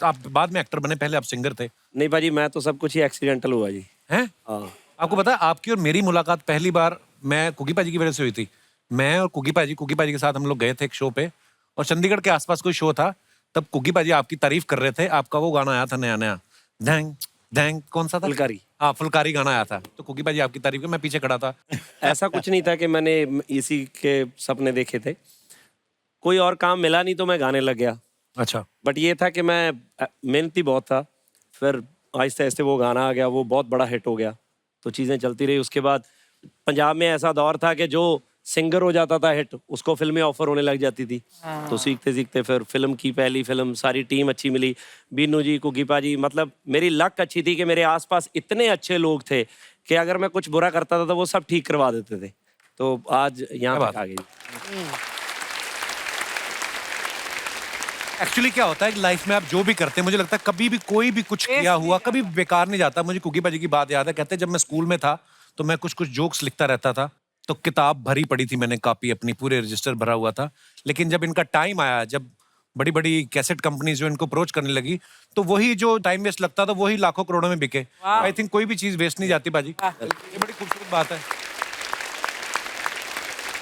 आप बाद में एक्टर बने, पहले आप सिंगर थे? नहीं भाजी, मैं तो सब कुछ ही एक्सीडेंटल हुआ जी। हैं? हाँ। आपको पता है आपकी और मेरी मुलाकात पहली बार मैं कुगी पाजी की वजह से हुई थी। मैं और कुगी पाजी के साथ हम लोग गए थे एक शो पे, और चंडीगढ़ के आसपास कोई शो था, तब कुगी पाजी आपकी तारीफ कर रहे थे। आपका वो गाना आया था नया नया, धैंग धैंग, कौन सा था? फुलकारी। हाँ, फुलकारी गाना आया था, तो कुगी पाजी आपकी तारीफ, मैं पीछे खड़ा था। ऐसा कुछ नहीं था कि मैंने इसी के सपने देखे थे, कोई और काम मिला नहीं तो मैं गाने लग गया। अच्छा। बट ये था कि मैं मेहनती बहुत था, फिर आहिस्ते आहिस्ते वो गाना आ गया, वो बहुत बड़ा हिट हो गया, तो चीज़ें चलती रही। उसके बाद पंजाब में ऐसा दौर था कि जो सिंगर हो जाता था हिट, उसको फिल्में ऑफर होने लग जाती थी। तो सीखते सीखते फिर फिल्म की पहली फिल्म, सारी टीम अच्छी मिली, बीनू जी, कुगी पाजी, मतलब मेरी लक अच्छी थी कि मेरे आसपास इतने अच्छे लोग थे कि अगर मैं कुछ बुरा करता था तो वो सब ठीक करवा देते थे। तो आज यहाँ तक आ गई। एक्चुअली क्या होता है लाइफ में आप जो भी करते हैं, मुझे लगता है कभी भी कोई भी कुछ किया हुआ कभी बेकार नहीं जाता। मुझे कुगी पाजी की बात याद है, कहते जब मैं स्कूल में था तो मैं कुछ कुछ जोक्स लिखता रहता था, तो किताब भरी पड़ी थी मैंने, कॉपी अपनी पूरे रजिस्टर भरा हुआ था। लेकिन जब इनका टाइम आया, जब बड़ी बड़ी कैसेट कंपनीज जो इनको अप्रोच करने लगी, तो वही जो टाइम वेस्ट लगता था वही लाखों करोड़ों में बिके। आई थिंक कोई भी चीज वेस्ट नहीं जाती बाजी, ये बड़ी खूबसूरत बात है।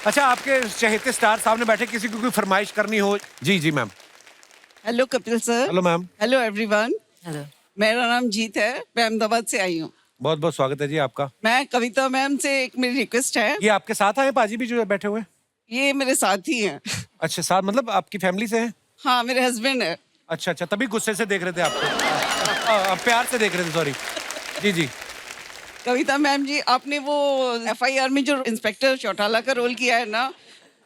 अच्छा, आपके चहेते स्टार सामने बैठे, किसी को कोई फरमाइश करनी हो? जी जी ma'am. Hello Kapil sir. Hello ma'am. Hello everyone. Hello, मेरा नाम जीत है, मैं अहमदाबाद से आई हूँ। बहुत बहुत स्वागत है जी आपका। मैं कविता मैम से एक मेरी रिक्वेस्ट है। ये आपके साथ आए पाजी भी जो बैठे हुए? ये मेरे साथ ही हैं। अच्छा, साथ मतलब आपकी फैमिली से हैं? हाँ, मेरे हस्बैंड है। अच्छा अच्छा, तभी गुस्से से देख रहे थे आपको। प्यार से देख रहे थे, सॉरी। जी जी। कविता मैम जी, आपने वो FIR में जो इंस्पेक्टर चौटाला का रोल किया है ना,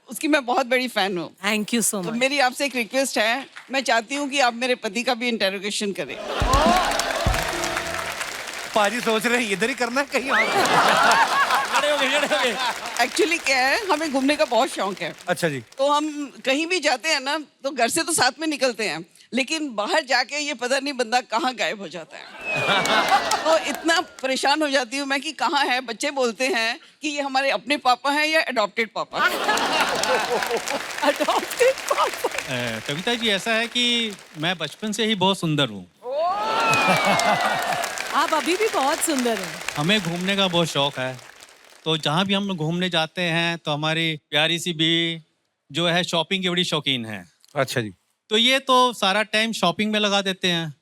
उसकी मैं बहुत बड़ी फैन हूँ। थैंक यू सो तो मच। मेरी आपसे एक रिक्वेस्ट है, मैं चाहती हूँ कि आप मेरे पति का भी इंटेरोगेशन करें। पाजी सोच रहे हैं इधर ही करना है कहीं और? एक्चुअली क्या है, हमें घूमने का बहुत शौक है। अच्छा जी। तो हम कहीं भी जाते हैं ना, तो घर से तो साथ में निकलते हैं, लेकिन बाहर जाके ये पता नहीं बंदा कहाँ गायब हो जाता है। तो इतना परेशान हो जाती हूँ मैं कि कहाँ है। बच्चे बोलते हैं कि ये हमारे अपने पापा हैं या अडॉप्टेड पापा। अडॉप्टेड पापा। कविता जी, ऐसा है कि मैं बचपन से ही बहुत सुंदर हूँ। आप अभी भी बहुत सुंदर हैं। हमें घूमने का बहुत शौक है, तो जहाँ भी हम लोग घूमने जाते हैं तो हमारी प्यारी सी भी जो है शॉपिंग की बड़ी शौकीन है। अच्छा जी। तो ये तो सारा टाइम शॉपिंग में लगा देते हैं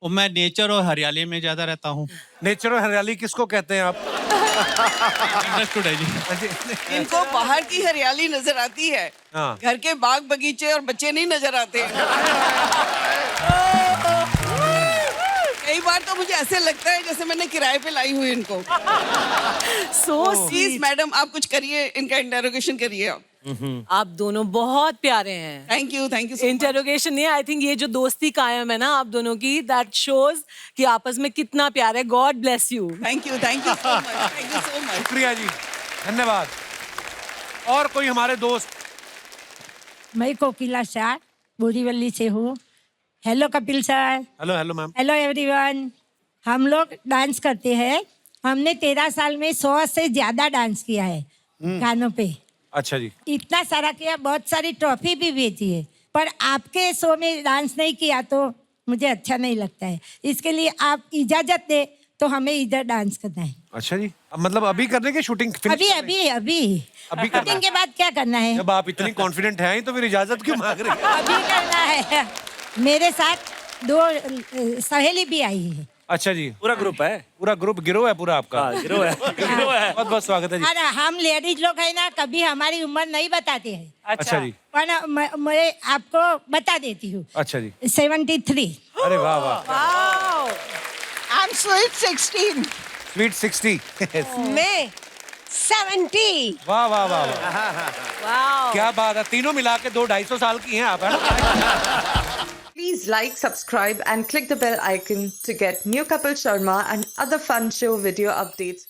और मैं नेचर और हरियाली में ज्यादा रहता हूँ। नेचर और हरियाली किसको कहते हैं आप? अंडरस्टूड है जी। इनको बाहर की हरियाली नजर आती है, हाँ। घर के बाग बगीचे और बच्चे नहीं नजर आते। कई बार तो मुझे ऐसे लगता है जैसे मैंने किराए पे लाई हुई इनको। So प्लीज मैडम आप कुछ करिए, इनका इंटेरोगेशन करिए आप। आप दोनों बहुत प्यारे हैं। Thank you so much। Interrogation नहीं, आई थिंक ये जो दोस्ती कायम है ना आप दोनों की, दैट शोज कि आपस में कितना प्यार है। God bless you. Thank you so much, thank you so much। शुक्रिया जी, धन्यवाद। और कोई हमारे दोस्त? मैं कोकिला शाह बोरीवली से हूँ। Hello Kapil sir. Hello hello ma'am. Hello everyone. हम लोग डांस करते हैं। हमने 13 साल में 100 से ज्यादा डांस किया है गानों पे। अच्छा जी। इतना सारा किया, बहुत सारी ट्रॉफी भी भेजी है, पर आपके शो में डांस नहीं किया तो मुझे अच्छा नहीं लगता है। इसके लिए आप इजाजत दे तो हमें इधर डांस करना है। अच्छा जी, अब मतलब अभी करने के शूटिंग अभी अभी अभी अभी करना शूटिंग के बाद क्या करना है? जब आप इतनी कॉन्फिडेंट हैं तो फिर इजाजत क्यों मांग रहे हैं? अभी करना है। मेरे साथ 2 सहेली भी आई है। अच्छा जी, पूरा ग्रुप है, पूरा ग्रुप गिरोह है पूरा आपका? गिरोह है, गिरोह है। बहुत बहुत स्वागत है जी। और हम लेडीज लोग है ना, कभी हमारी उम्र नहीं बताते हैं। अच्छा जी। पर मैं आपको बता देती हूँ। अच्छा जी। 73। अरे वाह वाह। I'm sweet 16। स्वीट 60। मैं 70। वाह वाह वाह वाह, क्या बात है। तीनों मिला के 200-250 साल की हैं आप, है ना? Please like, subscribe and click the bell icon to get new Kapil Sharma and other fun show video updates.